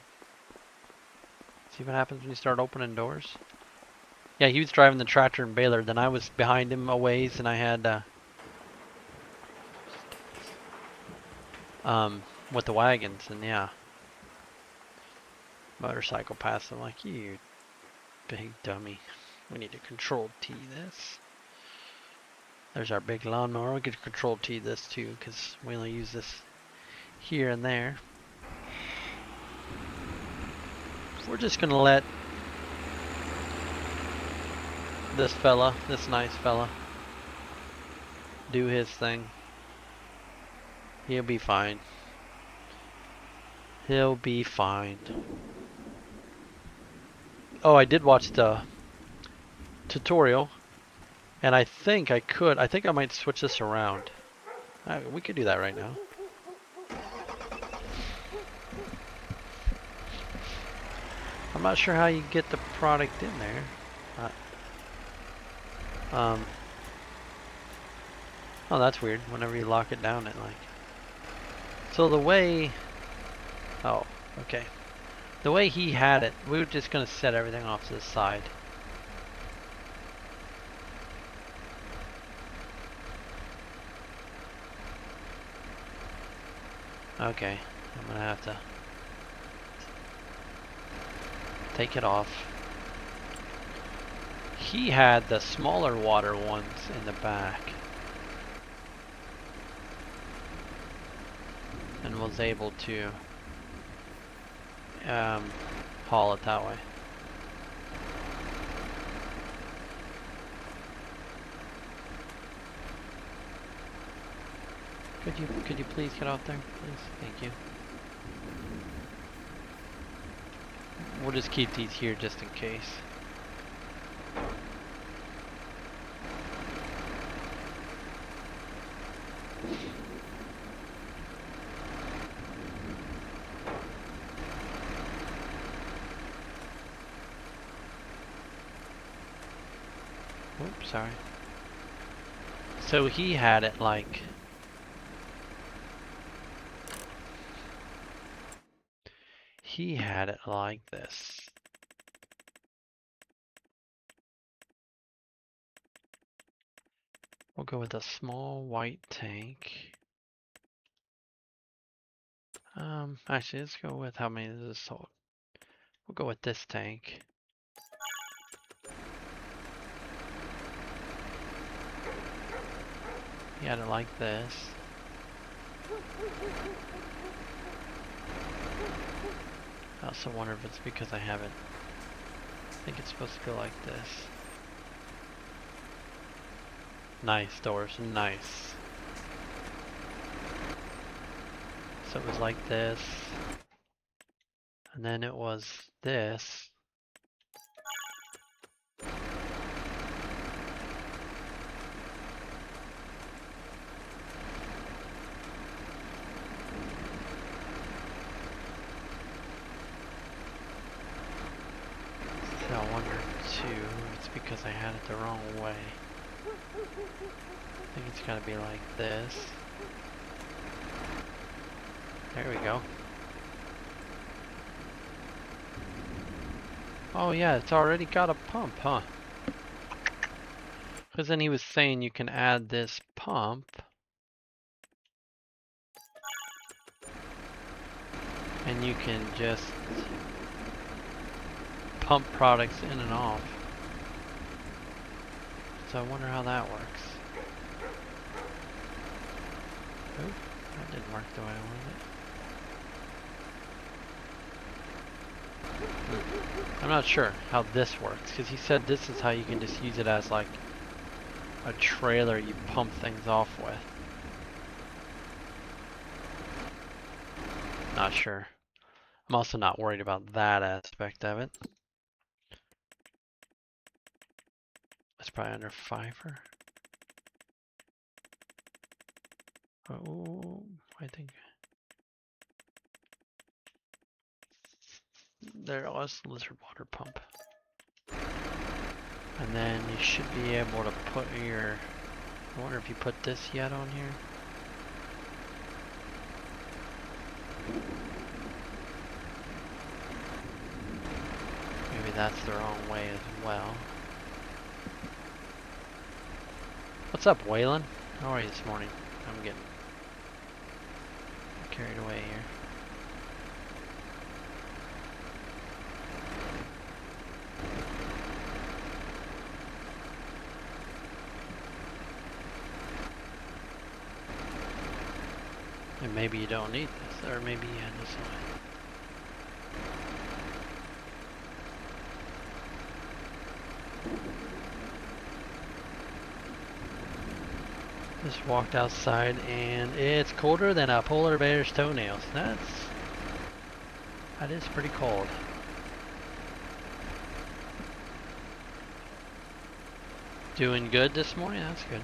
See what happens when you start opening doors? Yeah, he was driving the tractor and baler. Then I was behind him a ways, and I had with the wagons, and yeah, motorcycle passed. I'm like, you big dummy. We need to control T this. There's our big lawnmower. We could control T this too, because we only use this here and there. We're just gonna let this fella, this nice fella, do his thing. He'll be fine. He'll be fine. Oh, I did watch the tutorial, and I think I might switch this around. We could do that right now. I'm not sure how you get the product in there. Oh, that's weird. Whenever you lock it down, it like. So the way. Oh, okay. The way he had it, we were just gonna set everything off to the side. Okay, I'm gonna have to take it off. He had the smaller water ones in the back and was able to haul it that way. Could you please get out there, please? Thank you. We'll just keep these here just in case. Oops, sorry. So he had it like this. We'll go with a small white tank. Actually, let's go with how many does this hold? We'll go with this tank. You gotta like this. I also wonder if it's because I haven't. I think it's supposed to go like this. Nice doors, nice. So it was like this. And then it was this. So I wonder too if it's because I had it the wrong way. I think it's gotta be like this. There we go. Oh yeah, it's already got a pump, huh? Because then he was saying you can add this pump. And you can just pump products in and off. So I wonder how that works. Oop, that didn't work the way I wanted. I'm not sure how this works, because he said this is how you can just use it as like a trailer you pump things off with. Not sure. I'm also not worried about that aspect of it. It's probably under Fiverr. Oh, I think there was lizard water pump. And then you should be able to put your, I wonder if you put this yet on here. Maybe that's the wrong way as well. What's up, Waylon? How are you this morning? I'm getting carried away here. And maybe you don't need this, or maybe you had this one. Just walked outside and it's colder than a polar bear's toenails. That is pretty cold. Doing good this morning? That's good.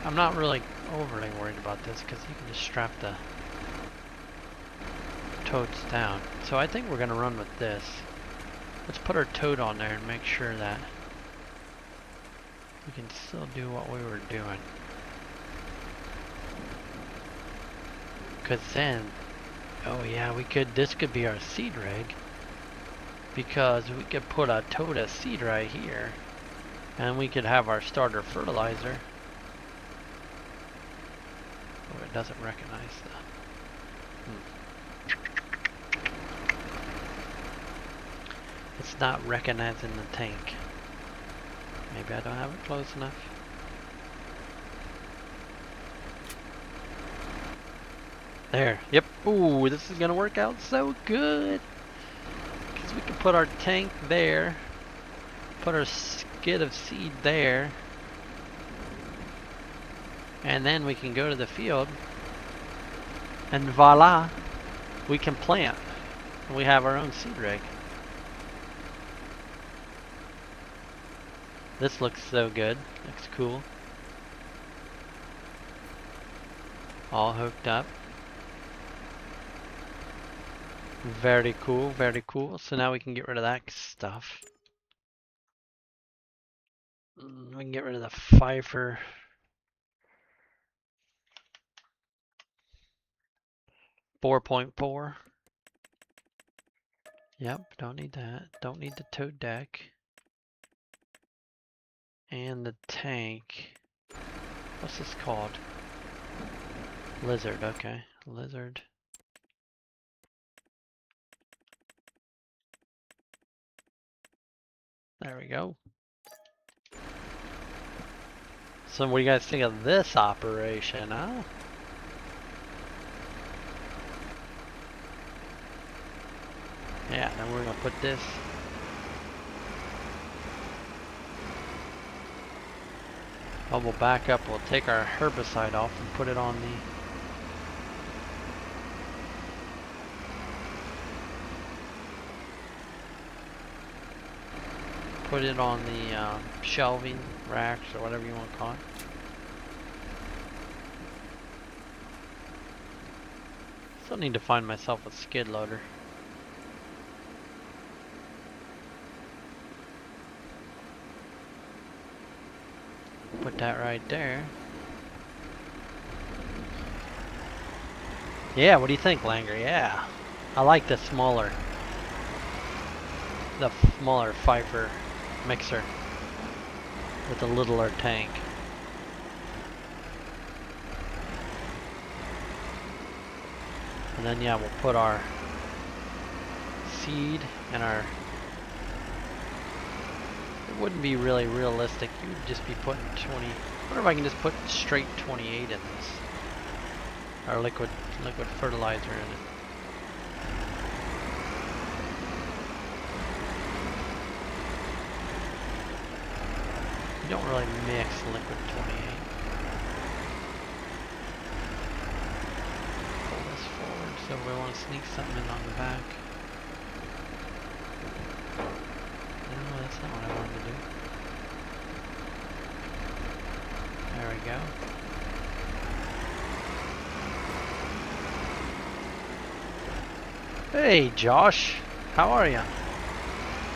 I'm not really overly worried about this because you can just strap the totes down. So I think we're going to run with this. Let's put our tote on there and make sure that we can still do what we were doing. Because then, oh yeah, this could be our seed rig. Because we could put a tote of seed right here. And we could have our starter fertilizer. Oh, it doesn't recognize the... It's not recognizing the tank. Maybe I don't have it close enough. There. Yep. Ooh, this is gonna work out so good. Because we can put our tank there. Put our skid of seed there. And then we can go to the field. And voila. We can plant. And we have our own seed rig. This looks so good. Looks cool. All hooked up. Very cool, very cool. So now we can get rid of that stuff. We can get rid of the Fiverr. .4. Yep, don't need that. Don't need the tote deck. And the tank. What's this called? Lizard, okay. Lizard. There we go. So what do you guys think of this operation, huh? Yeah, then we're gonna put this. Oh, we'll back up, we'll take our herbicide off and put it on the shelving racks or whatever you want to call it. Still need to find myself a skid loader. Put that right there. Yeah, what do you think, Langer? Yeah. I like the smaller Pfeiffer mixer with a littler tank. And then yeah, we'll put our seed and our... It wouldn't be really realistic. You would just be putting 20... I wonder if I can just put straight 28 in this. Or liquid fertilizer in it. You don't really mix liquid 28. Pull this forward so we want to sneak something in on the back. No, that's not what I wanted to do. There we go. Hey Josh, how are you?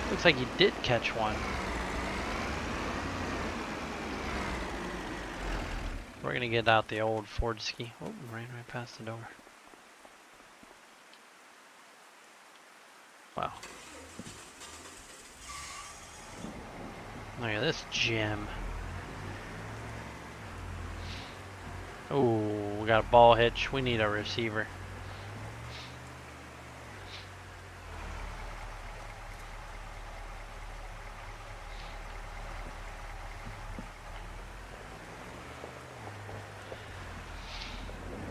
Looks like you did catch one. We're gonna get out the old Ford ski. Oh, ran right past the door. Wow. Look at this gem. Oh, we got a ball hitch. We need a receiver.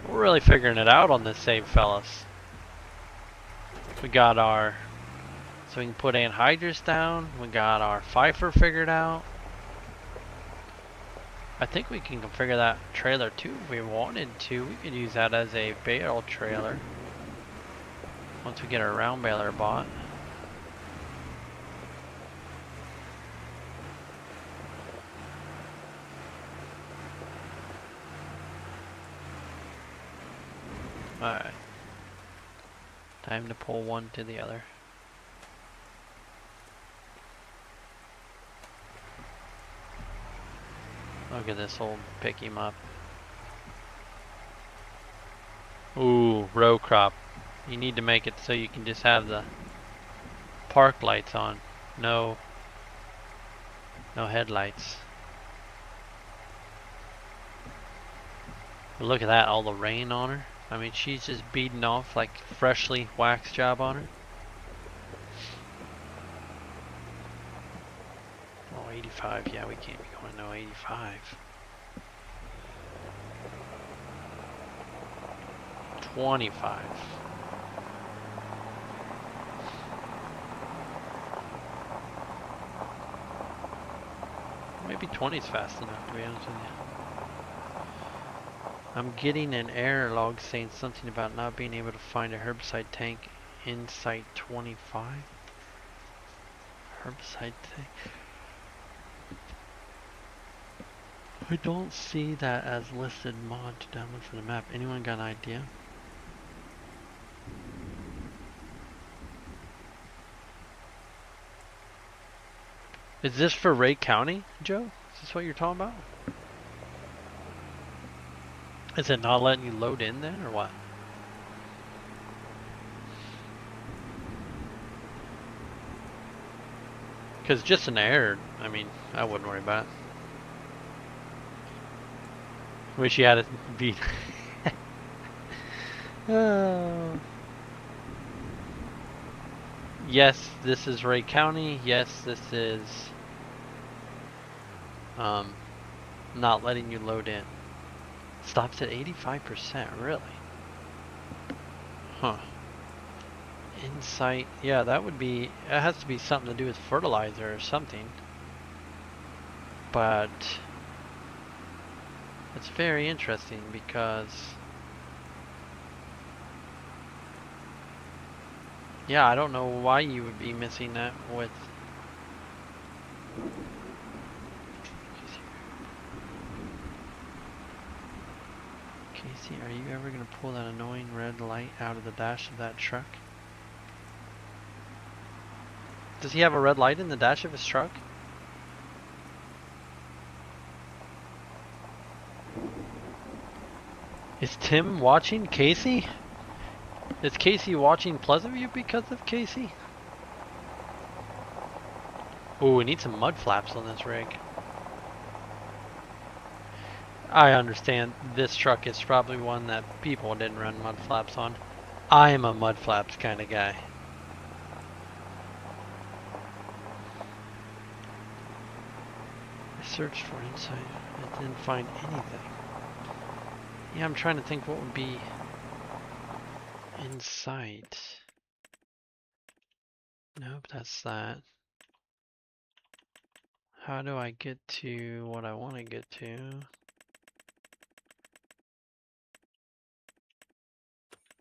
We're really figuring it out on this save, fellas. We got our... So we can put anhydrous down. We got our Pfeiffer figured out. I think we can configure that trailer too if we wanted to. We could use that as a bale trailer. Once we get our round baler bought. Alright. Time to pull one to the other. Look at this old pick him up. Ooh, row crop. You need to make it so you can just have the park lights on. No headlights. But look at that, all the rain on her. I mean, she's just beating off like freshly waxed job on her. Oh, 85. Yeah, we can't be going no 85. 25. Maybe 20 is fast enough, to be honest with you. I'm getting an error log saying something about not being able to find a herbicide tank in site 25. Herbicide tank. I don't see that as listed mod to download for the map. Anyone got an idea? Is this for Ray County, Joe? Is this what you're talking about? Is it not letting you load in then, or what? Because just an error, I mean, I wouldn't worry about it. Wish you had it beat. Oh. Yes, this is Ray County. Yes, this is um not letting you load in. Stops at 85%, really? Huh. Insight. Yeah, that would be, it has to be something to do with fertilizer or something. But it's very interesting because, yeah, I don't know why you would be missing that with. Casey, are you ever going to pull that annoying red light out of the dash of that truck? Does he have a red light in the dash of his truck? Is Tim watching Casey? Is Casey watching Pleasant View because of Casey? Ooh, we need some mud flaps on this rig. I understand this truck is probably one that people didn't run mud flaps on. I am a mud flaps kind of guy. I searched for inside. I didn't find anything. Yeah, I'm trying to think what would be inside. Nope, that's that. How do I get to what I want to get to?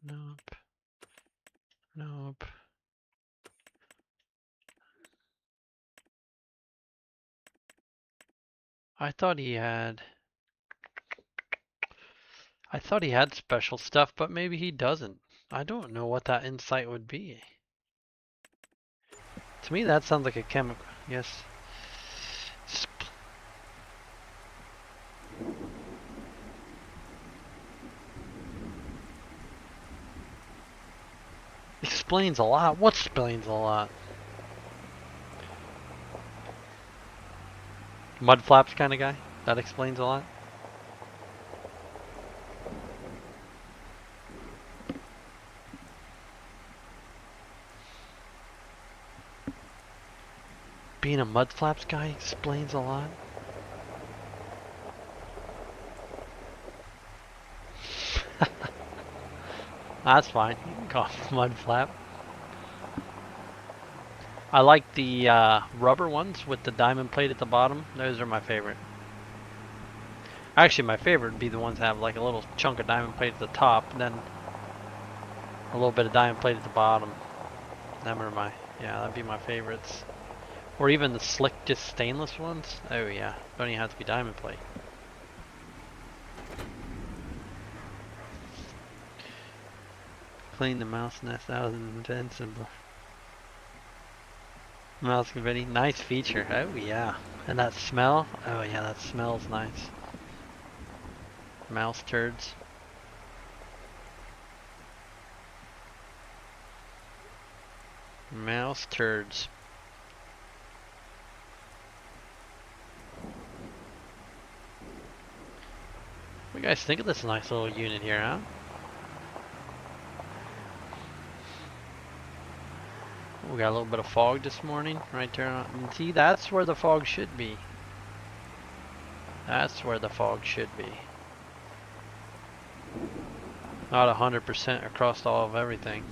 Nope. Nope. I thought he had special stuff, but maybe he doesn't. I don't know what that insight would be. To me, that sounds like a chemical. Yes. Explains a lot. What explains a lot? Mud flaps kind of guy? That explains a lot? Being a mud flaps guy explains a lot? That's fine. You can call it mud flap. I like the rubber ones with the diamond plate at the bottom. Those are my favorite. Actually, my favorite would be the ones that have like a little chunk of diamond plate at the top, and then a little bit of diamond plate at the bottom. Them are my, yeah, that'd be my favorites. Or even the slick, just stainless ones. Oh yeah, don't even have to be diamond plate. Clean the mouse nest out of the invincible. Mouse confetti, nice feature. Oh yeah. And that smell? Oh yeah, that smells nice. Mouse turds. Mouse turds. What do you guys think of this nice little unit here, huh? We got a little bit of fog this morning, right there. And see, that's where the fog should be. That's where the fog should be. Not 100% across all of everything.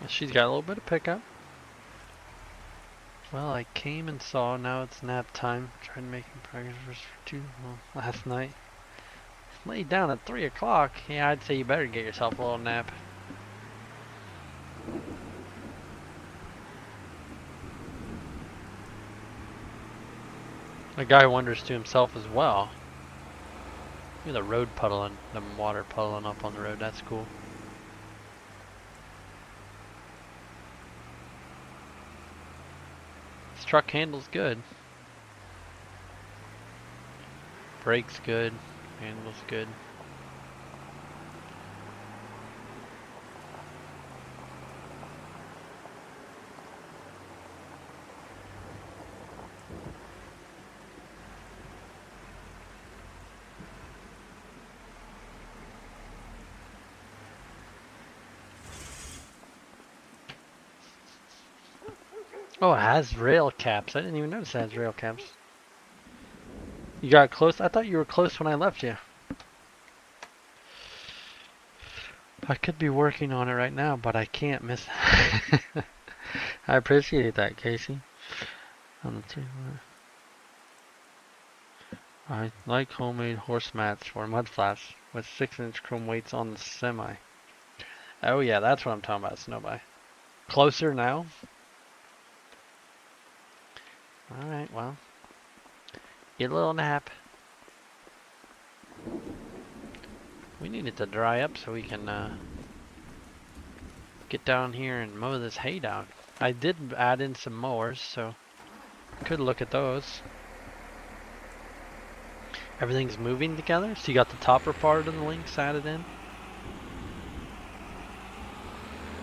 She's got a little bit of pickup. Well, I came and saw, now it's nap time. Tried making progress for last night. Laid down at 3 o'clock. Yeah, I'd say you better get yourself a little nap. The guy wonders to himself as well. Look at the road puddling, the water puddling up on the road. That's cool. This truck handles good. Brakes good. Handles good. Oh, it has rail caps. I didn't even notice it has rail caps. You got close? I thought you were close when I left you. I could be working on it right now, but I can't miss. I appreciate that, Casey. I like homemade horse mats for mud flaps with 6-inch chrome weights on the semi. Oh yeah, that's what I'm talking about, Snowby. Closer now? Alright, well. Get a little nap. We need it to dry up so we can get down here and mow this hay down. I did add in some mowers, so could look at those. Everything's moving together, so you got the topper part of the links added in.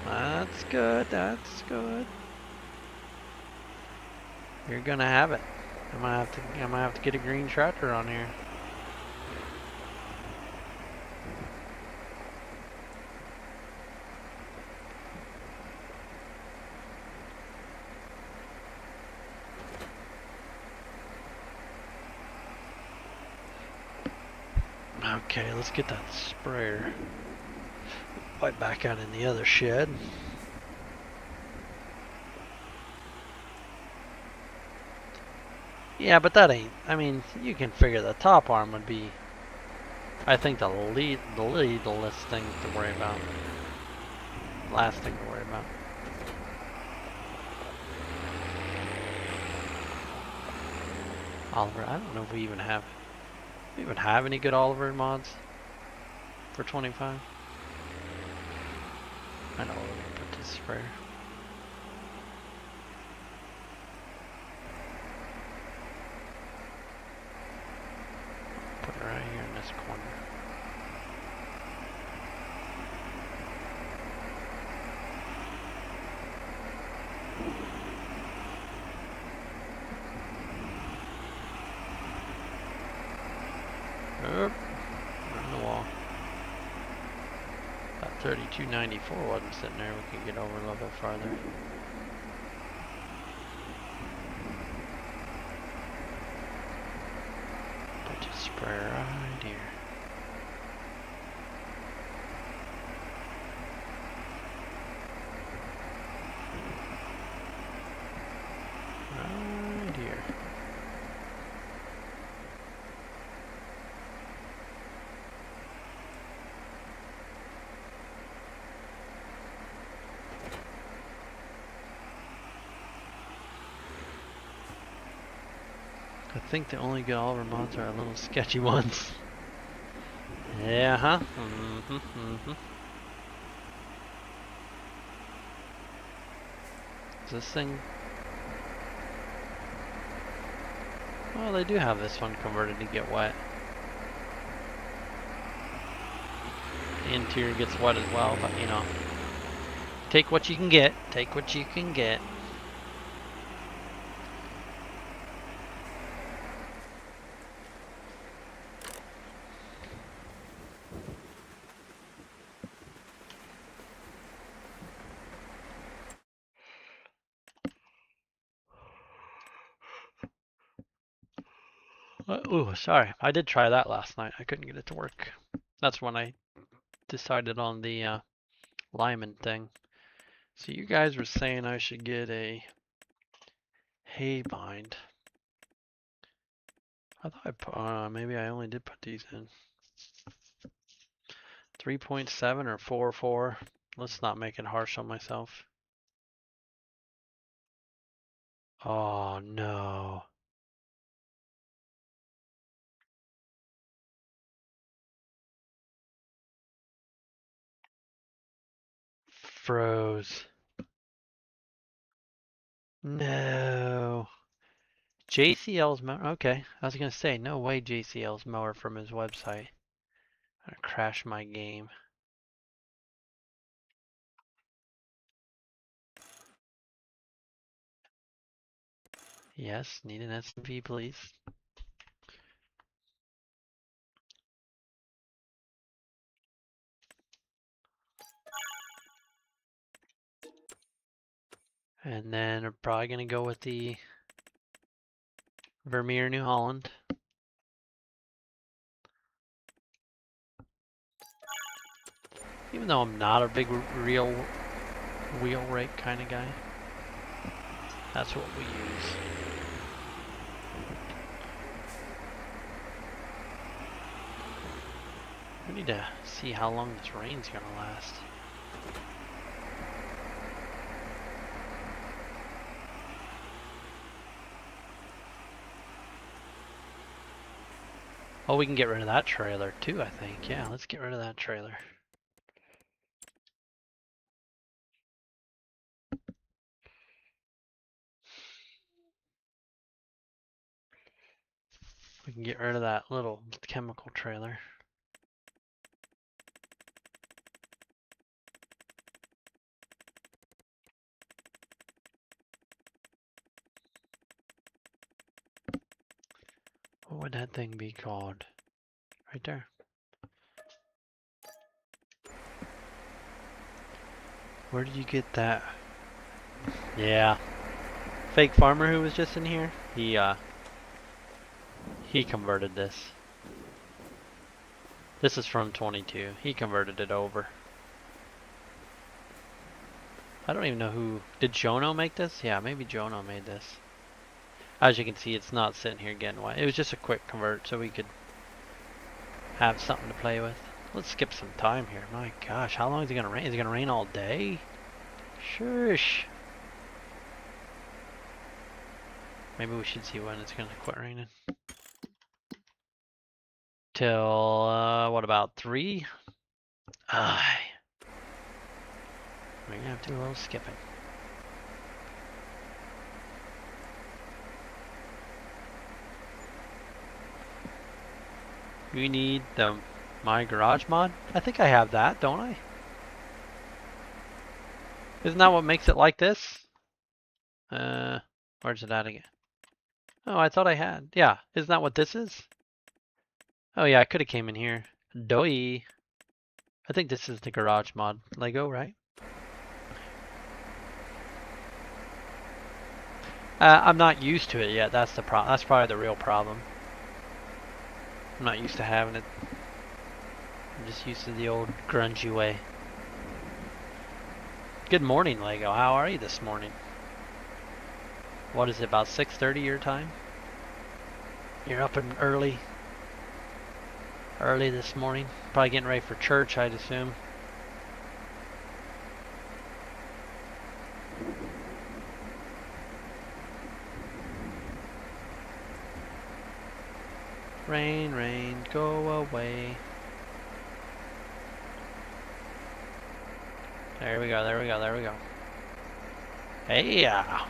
That's good, that's good. You're gonna have it. I might have to get a green tractor on here. Okay, let's get that sprayer right back out in the other shed. Yeah, but that ain't, I mean, you can figure the top arm would be, I think the last thing to worry about. Last thing to worry about. Oliver, I don't know if we even have any good Oliver mods for 25. I know we're gonna put this sprayer. Put it right here in this corner. Oop, on the wall. That 3294 wasn't sitting there. We could get over a little bit farther. Put your sprayer right here. Right here. I think the only good Oliver mods are our little sketchy ones. Yeah, huh? Is this thing... Well, they do have this one converted to get wet. The interior gets wet as well, but you know. Take what you can get. Take what you can get. Ooh, sorry. I did try that last night. I couldn't get it to work. That's when I decided on the Lyman thing. So you guys were saying I should get a hay bind. I thought I put, maybe I only did put these in. 3.7 or 4.4. Let's not make it harsh on myself. Oh no. Froze. No. JCL's mower. Okay, I was gonna say no way JCL's mower from his website. I'm gonna crash my game. Yes, need an SMP, please. And then we're probably going to go with the Vermeer New Holland. Even though I'm not a big real wheel rake kind of guy, that's what we use. We need to see how long this rain's going to last. Oh, we can get rid of that trailer too, I think. Yeah, let's get rid of that trailer. We can get rid of that little chemical trailer. What would that thing be called? Right there. Where did you get that? Yeah. Fake farmer who was just in here, he converted this. This is from 22. He converted it over. I don't even know who... Did Jono make this? Yeah, maybe Jono made this. As you can see, it's not sitting here getting wet. It was just a quick convert so we could have something to play with. Let's skip some time here. My gosh, how long is it going to rain? Is it going to rain all day? Shush. Maybe we should see when it's going to quit raining. Till, what about 3? We're going to have to do a little skipping. We need the My Garage mod? I think I have that, don't I? Isn't that what makes it like this? Where's it at again? Oh, I thought I had. Yeah, isn't that what this is? Oh yeah, I could have came in here. Doi. I think this is the garage mod Lego, right? I'm not used to it yet. That's the That's probably the real problem. I'm not used to having it. I'm just used to the old grungy way. Good morning, Lego. How are you this morning? What is it, about 6:30 your time? You're up and early. Early this morning. Probably getting ready for church, I'd assume. Rain, rain, go away. There we go, there we go, there we go. Hey, yeah.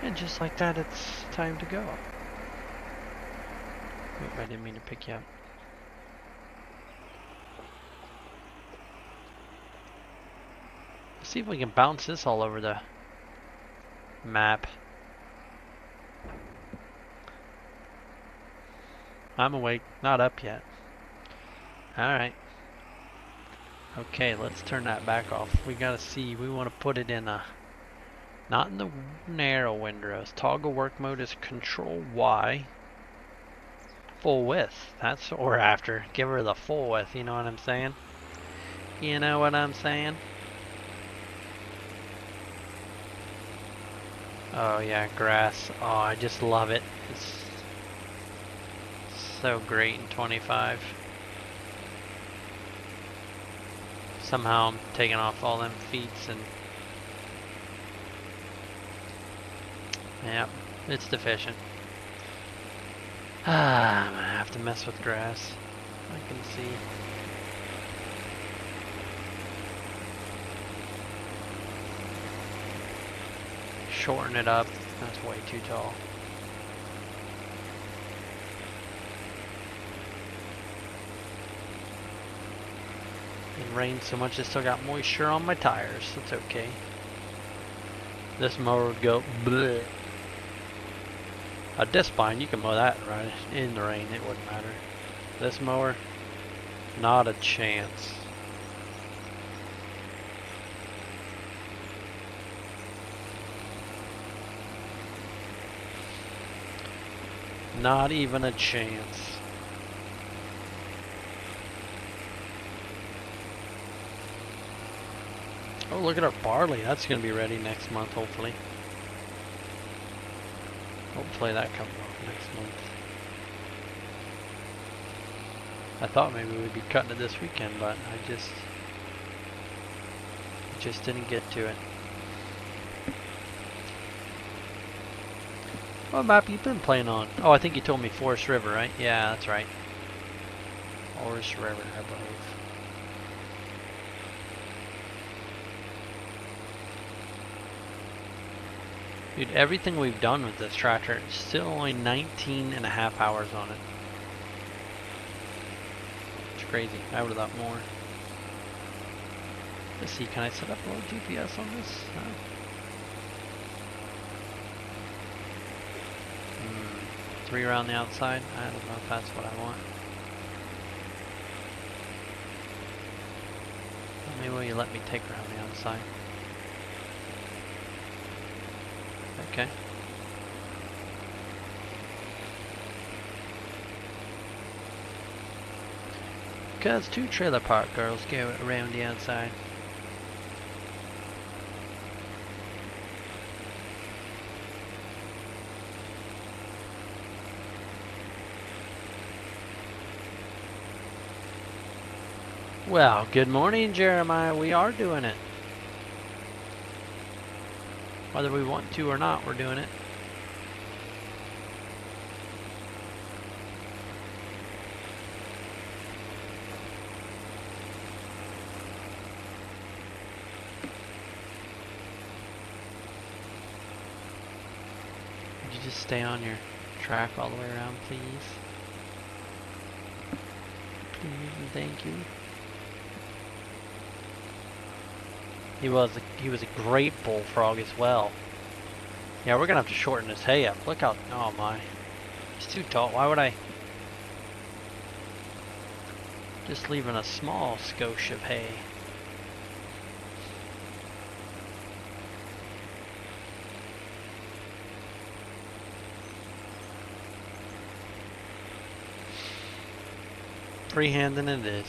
And just like that, it's time to go. Oop, I didn't mean to pick you up. Let's see if we can bounce this all over the map. I'm awake, not up yet. Alright. Okay, let's turn that back off. We gotta see, we want to put it in a... Not in the narrow windows. Toggle work mode is Control Y. Full width. That's what we're after. Give her the full width, you know what I'm saying? You know what I'm saying? Oh yeah, grass. Oh, I just love it. It's so great in 25. Somehow I'm taking off all them feets and... Yep, it's deficient. I'm gonna have to mess with grass. I can see. Shorten it up. That's way too tall. It rained so much it still got moisture on my tires. That's okay. This mower would go bleh. A disc bind, you can mow that right in the rain, it wouldn't matter. This mower, not a chance. Not even a chance. Oh, look at our barley. That's going to be ready next month, hopefully. Hopefully that comes off next month. I thought maybe we'd be cutting it this weekend, but I just didn't get to it. What map you been playing on? Oh, I think you told me Forest River, right? Yeah, that's right. Forest River, I believe. Dude, everything we've done with this tractor, it's still only 19.5 hours on it. It's crazy. I would have thought more. Let's see, can I set up a little GPS on this? No. 3 around the outside? I don't know if that's what I want. Maybe will you let me take around the outside? Okay. Because 2 trailer park girls go around the outside. Well, good morning, Jeremiah. We are doing it. Whether we want to or not, we're doing it. Would you just stay on your track all the way around, please? Please and thank you. He was a great bullfrog as well. Yeah, we're gonna have to shorten this hay up. Look how, oh my, it's too tall. Why would I? Just leaving a small skosh of hay. Freehanding it is.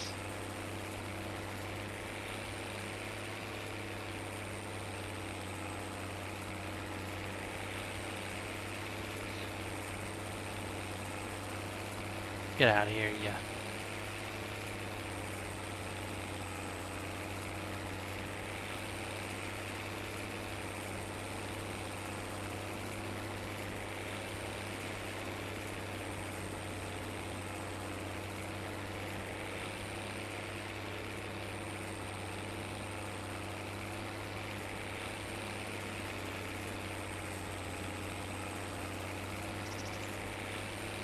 Get out of here, yeah.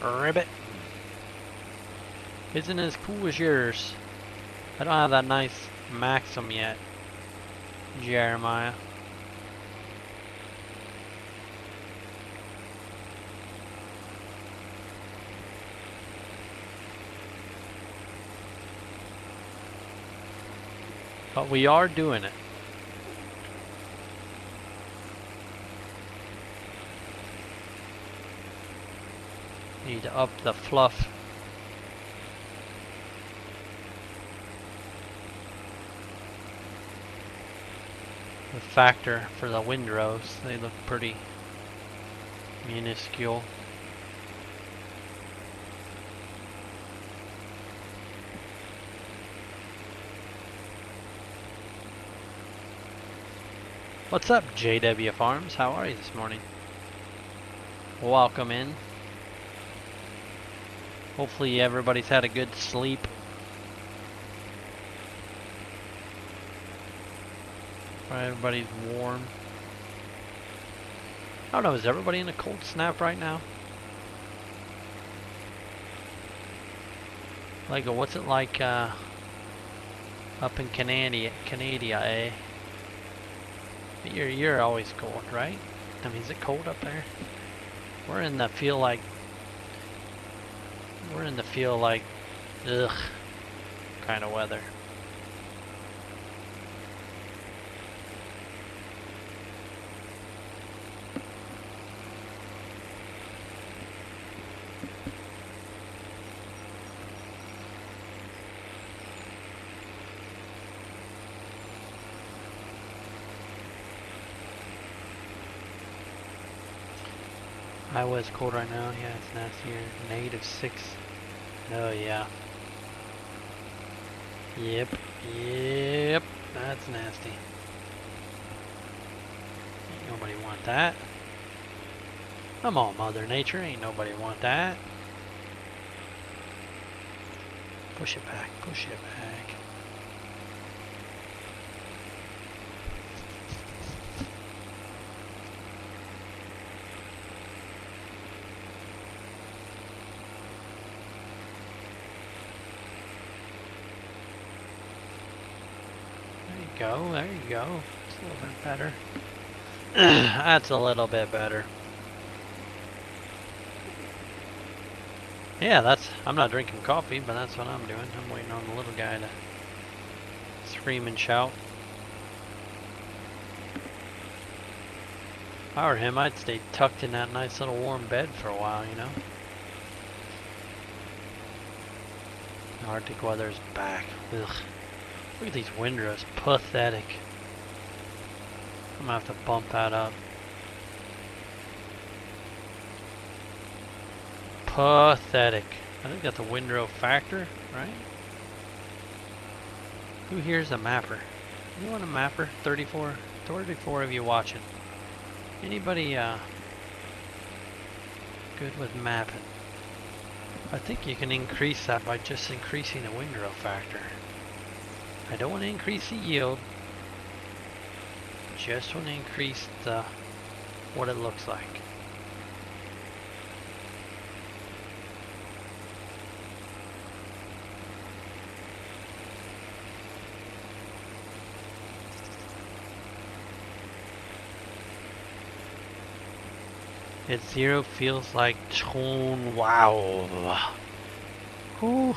Ribbit. Isn't as cool as yours. I don't have that nice Maxim yet, Jeremiah. But we are doing it. Need to up the fluff. The factor for the windrows, they look pretty minuscule. What's up, JW Farms? How are you this morning? Welcome in. Hopefully everybody's had a good sleep. Everybody's warm. I don't know, is everybody in a cold snap right now? Like, what's it like up in Canada, eh? You're always cold, right? I mean, is it cold up there? We're in the feel like ugh kind of weather. Iowa is cold right now. Yeah, it's nasty here. -6. Oh yeah. Yep. Yep. That's nasty. Ain't nobody want that. Come on, Mother Nature. Ain't nobody want that. Push it back. Push it back. There you go. It's a little bit better. That's a little bit better. Yeah, I'm not drinking coffee, but that's what I'm doing. I'm waiting on the little guy to scream and shout. If I were him, I'd stay tucked in that nice little warm bed for a while, you know? The Arctic weather's back. Ugh. Look at these windrows. Pathetic. I'm gonna have to bump that up. Pathetic. I think that's a windrow factor, right? Who here's a mapper? You want a mapper? 34 of you watching. Anybody good with mapping? I think you can increase that by just increasing the windrow factor. I don't want to increase the yield. Just want to increase the what it looks like. At 0 feels like tone. Wow. Whew.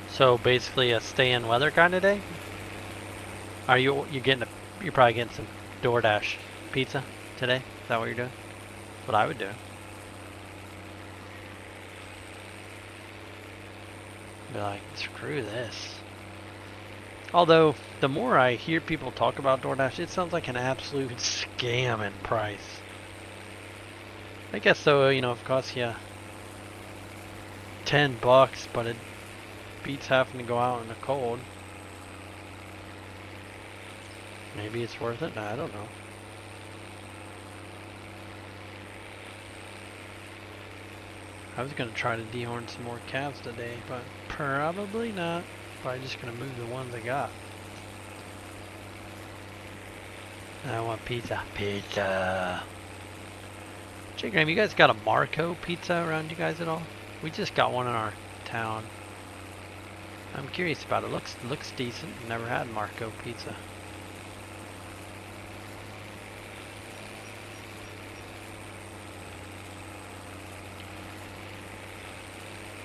So basically a stay-in weather kind of day? Are you're probably getting some DoorDash pizza today? Is that what you're doing? That's what I would do. Be like, screw this. Although the more I hear people talk about DoorDash, it sounds like an absolute scam in price. I guess so, you know, it costs you $10, but it beats having to go out in the cold. Maybe it's worth it? I don't know. I was going to try to dehorn some more calves today, but probably not. Probably just going to move the ones I got. I want pizza. Pizza. Jay Graham, you guys got a Marco pizza around you guys at all? We just got one in our town. I'm curious about it. Looks decent. Never had Marco pizza.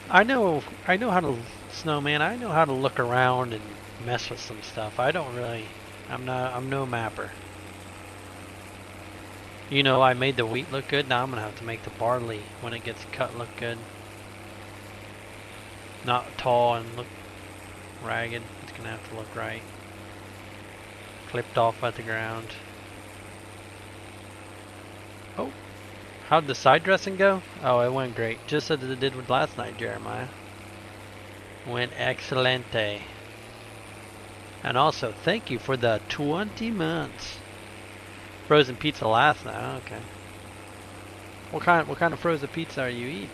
I know how to, Snowman, I know how to look around and mess with some stuff. I'm no mapper. You know, I made the wheat look good. Now I'm gonna have to make the barley when it gets cut look good. Not tall and look ragged. It's gonna have to look right. Clipped off at the ground. Oh, how'd the side dressing go? Oh, it went great. Just as it did with last night, Jeremiah. Went excelente. And also, thank you for the 20 months. Frozen pizza last night. Okay. What kind of frozen pizza are you eating?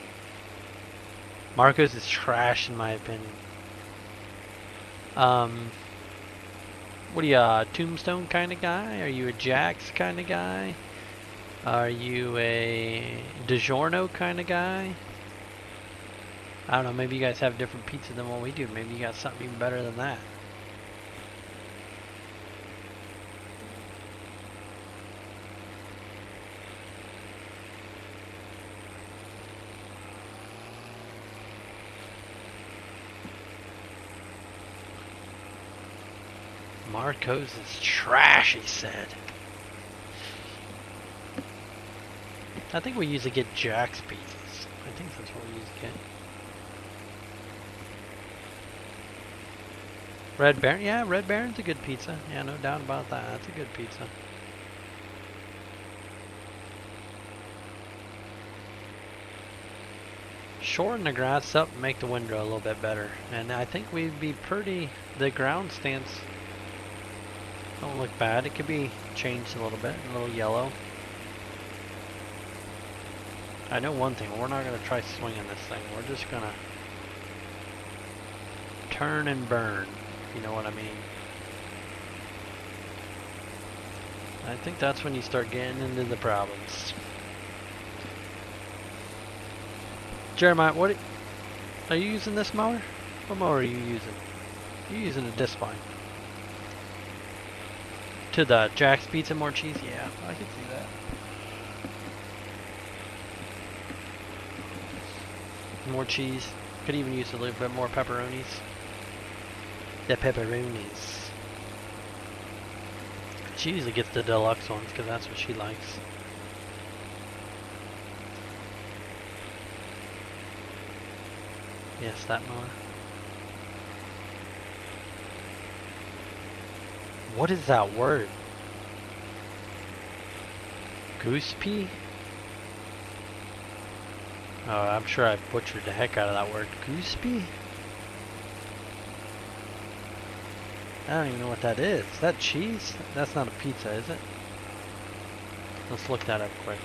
Marco's is trash in my opinion. What are you, a Tombstone kind of guy? Are you a Jack's kind of guy? Are you a DiGiorno kind of guy? I don't know, maybe you guys have different pizza than what we do. Maybe you got something even better than that. Marco's is trash, he said. I think we usually get Jack's pizzas. I think that's what we usually get. Red Baron? Yeah, Red Baron's a good pizza. Yeah, no doubt about that. That's a good pizza. shorten the grass up and make the windrow a little bit better. And I think we'd be pretty, the ground stance don't look bad. It could be changed a little bit, a little yellow. I know one thing, we're not going to try swinging this thing. We're just going to turn and burn, if you know what I mean. I think that's when you start getting into the problems. Jeremiah, what are you using this mower? What mower are you using? You're using a disc line. To the Jack's Pizza More Cheese? Yeah, I can see that. More cheese. Could even use a little bit more pepperonis. The pepperonis. She usually gets the deluxe ones because that's what she likes. Yes, that mower. What is that word? Goose pea? Oh, I'm sure I butchered the heck out of that word. Goose pea? I don't even know what that is. Is that cheese? That's not a pizza, is it? Let's look that up quick.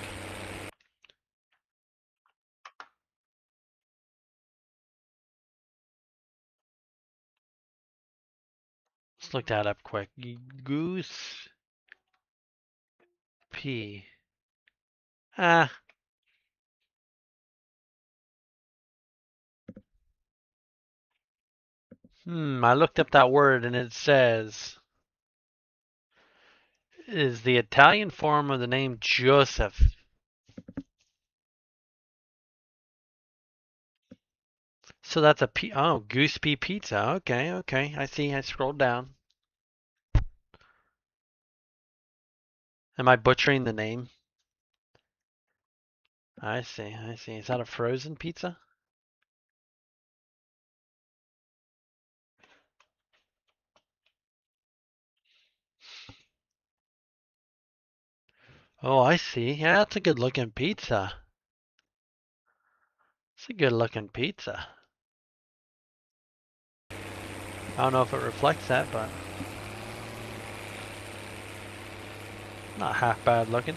Let's look that up quick. Goose pea. Ah. I looked up that word and it says is the Italian form of the name Joseph. So that's a goose pea pizza. Okay, okay. I see. I scrolled down. Am I butchering the name? I see. I see. Is that a frozen pizza? Oh, I see. Yeah, that's a good looking pizza. It's a good looking pizza. I don't know if it reflects that, but not half bad looking.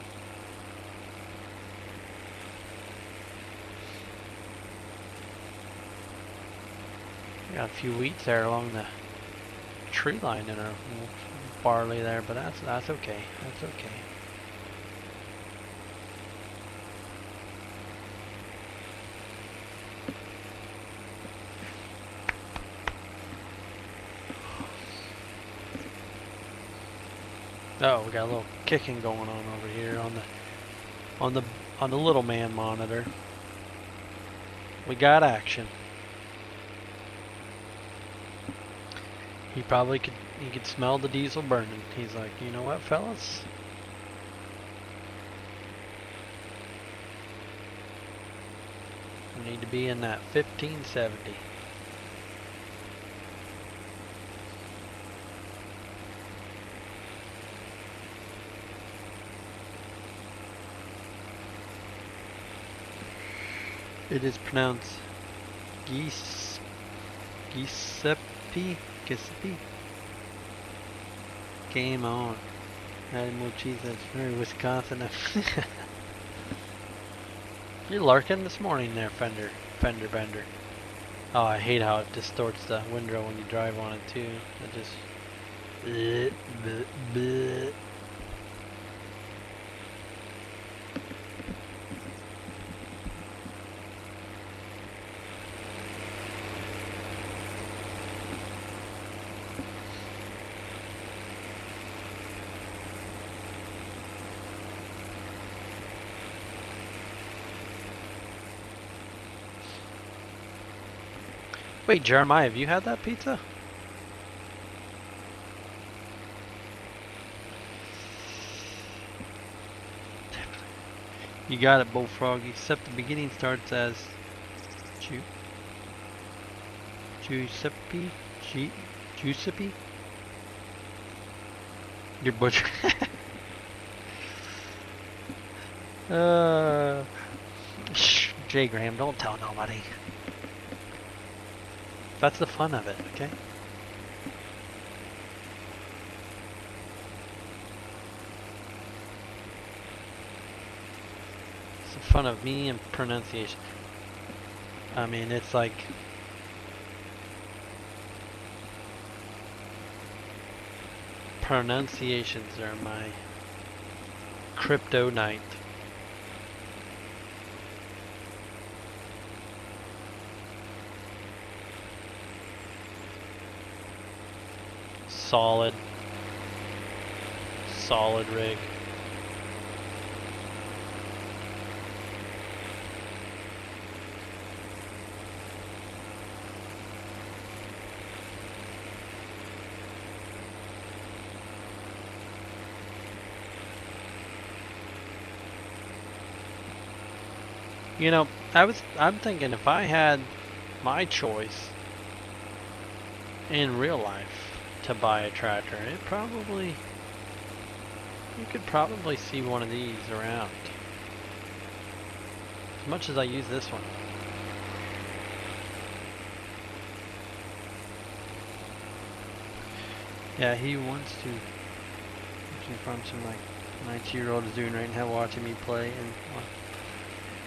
We got a few weeds there along the tree line in our barley there, but that's okay. That's okay. Oh, we got a little kicking going on over here on the little man monitor. We got action. He could smell the diesel burning. He's like, you know what, fellas? We need to be in that 1570. It is pronounced Giuseppe. Game on. Adding more cheese, that's very Wisconsin. You're larking this morning there, fender bender. Oh, I hate how it distorts the windrow when you drive on it too. It just bleh. Wait, Jeremiah, have you had that pizza? You got it, Bullfrog, except the beginning starts as Giuseppe? Giuseppe? You're butcher. J. Graham, don't tell nobody. That's the fun of it, okay? It's the fun of me and pronunciation. I mean, it's like... pronunciations are my kryptonite. Solid rig. You know, I'm thinking if I had my choice in real life to buy a tractor, you could probably see one of these around. As much as I use this one. Yeah, he wants to from some like my 2-year-old is doing right now, watching me play. And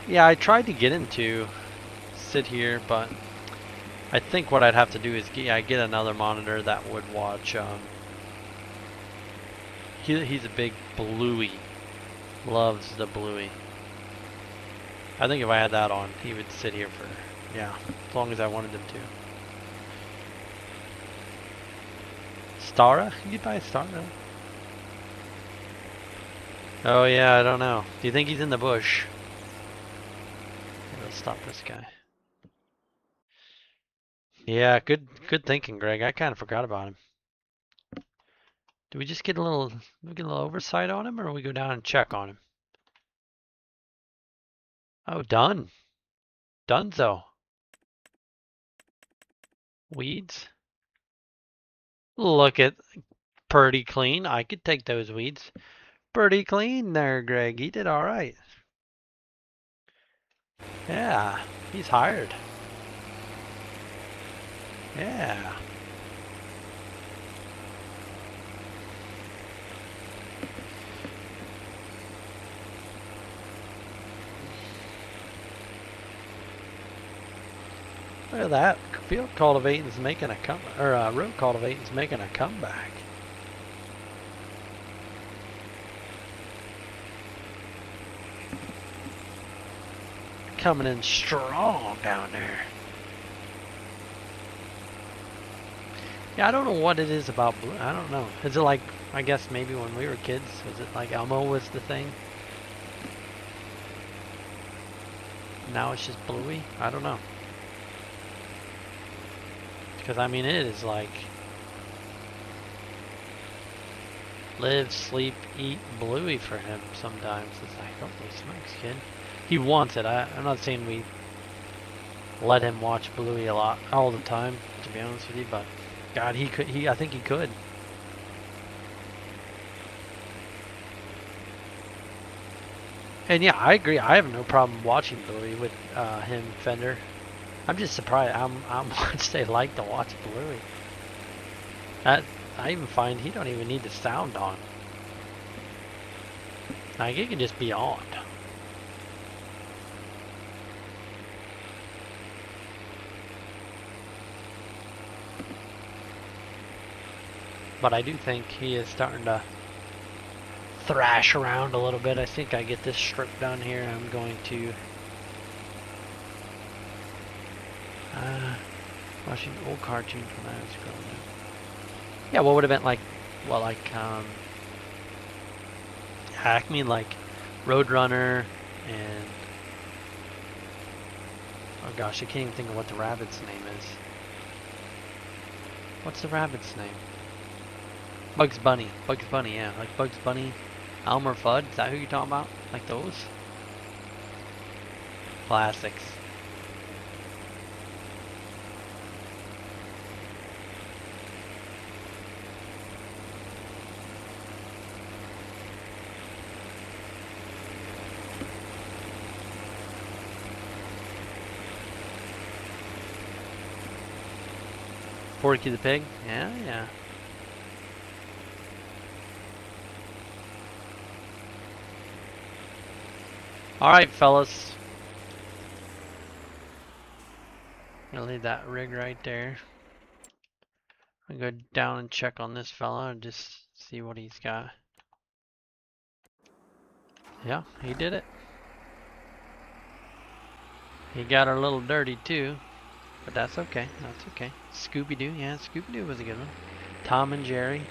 yeah, I tried to get him to sit here, but I think what I'd have to do is get another monitor that would watch. He's a big Bluey, loves the Bluey. I think if I had that on, he would sit here for, yeah, as long as I wanted him to. Stara? You could buy a Stara. Oh yeah, I don't know. Do you think he's in the bush? Okay, let's stop this guy. Yeah, good thinking, Greg. I kind of forgot about him. Do we just get a little oversight on him, or we go down and check on him? Oh, done. Donezo. Weeds. Look at pretty clean. I could take those weeds. Pretty clean there, Greg. He did all right. Yeah, he's hired. Yeah. Look at that. Field cultivating's making a road cultivating's making a comeback. Coming in strong down there. Yeah, I don't know what it is about blue. I don't know. Is it like, I guess maybe when we were kids, was it like Elmo was the thing? Now it's just Bluey? I don't know. Because I mean, it is like live, sleep, eat Bluey for him sometimes. It's like, holy smokes, kid. He wants it. I'm not saying we let him watch Bluey a lot, all the time, to be honest with you, but God, I think he could. And yeah, I agree. I have no problem watching Bluey with him, Fender. I'm just surprised how much they like to watch Bluey. I even find he don't even need the sound on. Like, it can just be on. But I do think he is starting to thrash around a little bit. I think I get this strip done here. I'm going to watching old cartoons when I was growing up. Yeah, what would have been like, well, like Acme, like Roadrunner, and oh gosh, I can't even think of what the rabbit's name is. What's the rabbit's name? Bugs Bunny. Bugs Bunny, yeah. Like Bugs Bunny, Elmer Fudd. Is that who you're talking about? Like those? Classics. Porky the Pig? Yeah, yeah. Alright, fellas. I'm gonna leave that rig right there. I'm gonna go down and check on this fella and just see what he's got. Yeah, he did it. He got a little dirty too, but that's okay. That's okay. Scooby-Doo, yeah, Scooby-Doo was a good one. Tom and Jerry.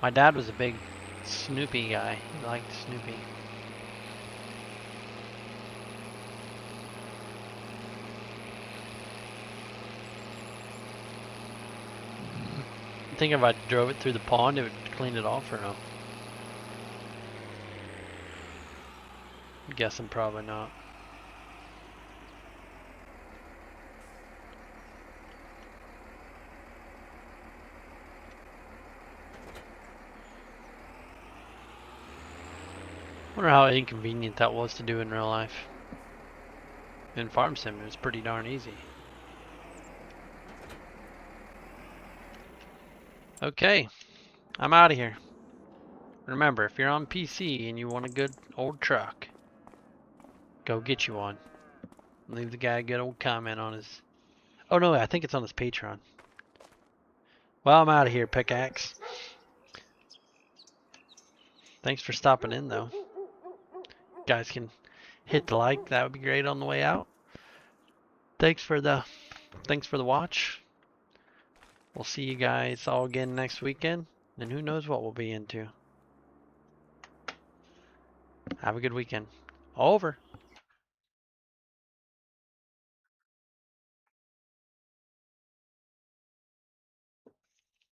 My dad was a big Snoopy guy. He liked Snoopy. I think if I drove it through the pond, it would clean it off or no? I'm guessing probably not. Wonder how inconvenient that was to do in real life. In Farm Sim, it was pretty darn easy. Okay, I'm out of here. Remember, if you're on PC and you want a good old truck, go get you one. Leave the guy a good old comment on his... Oh no, I think it's on his Patreon. Well, I'm out of here, Pickaxe. Thanks for stopping in, though. Guys can hit the like. That would be great on the way out. Thanks for the watch. We'll see you guys all again next weekend, and who knows what we'll be into. Have a good weekend. Over.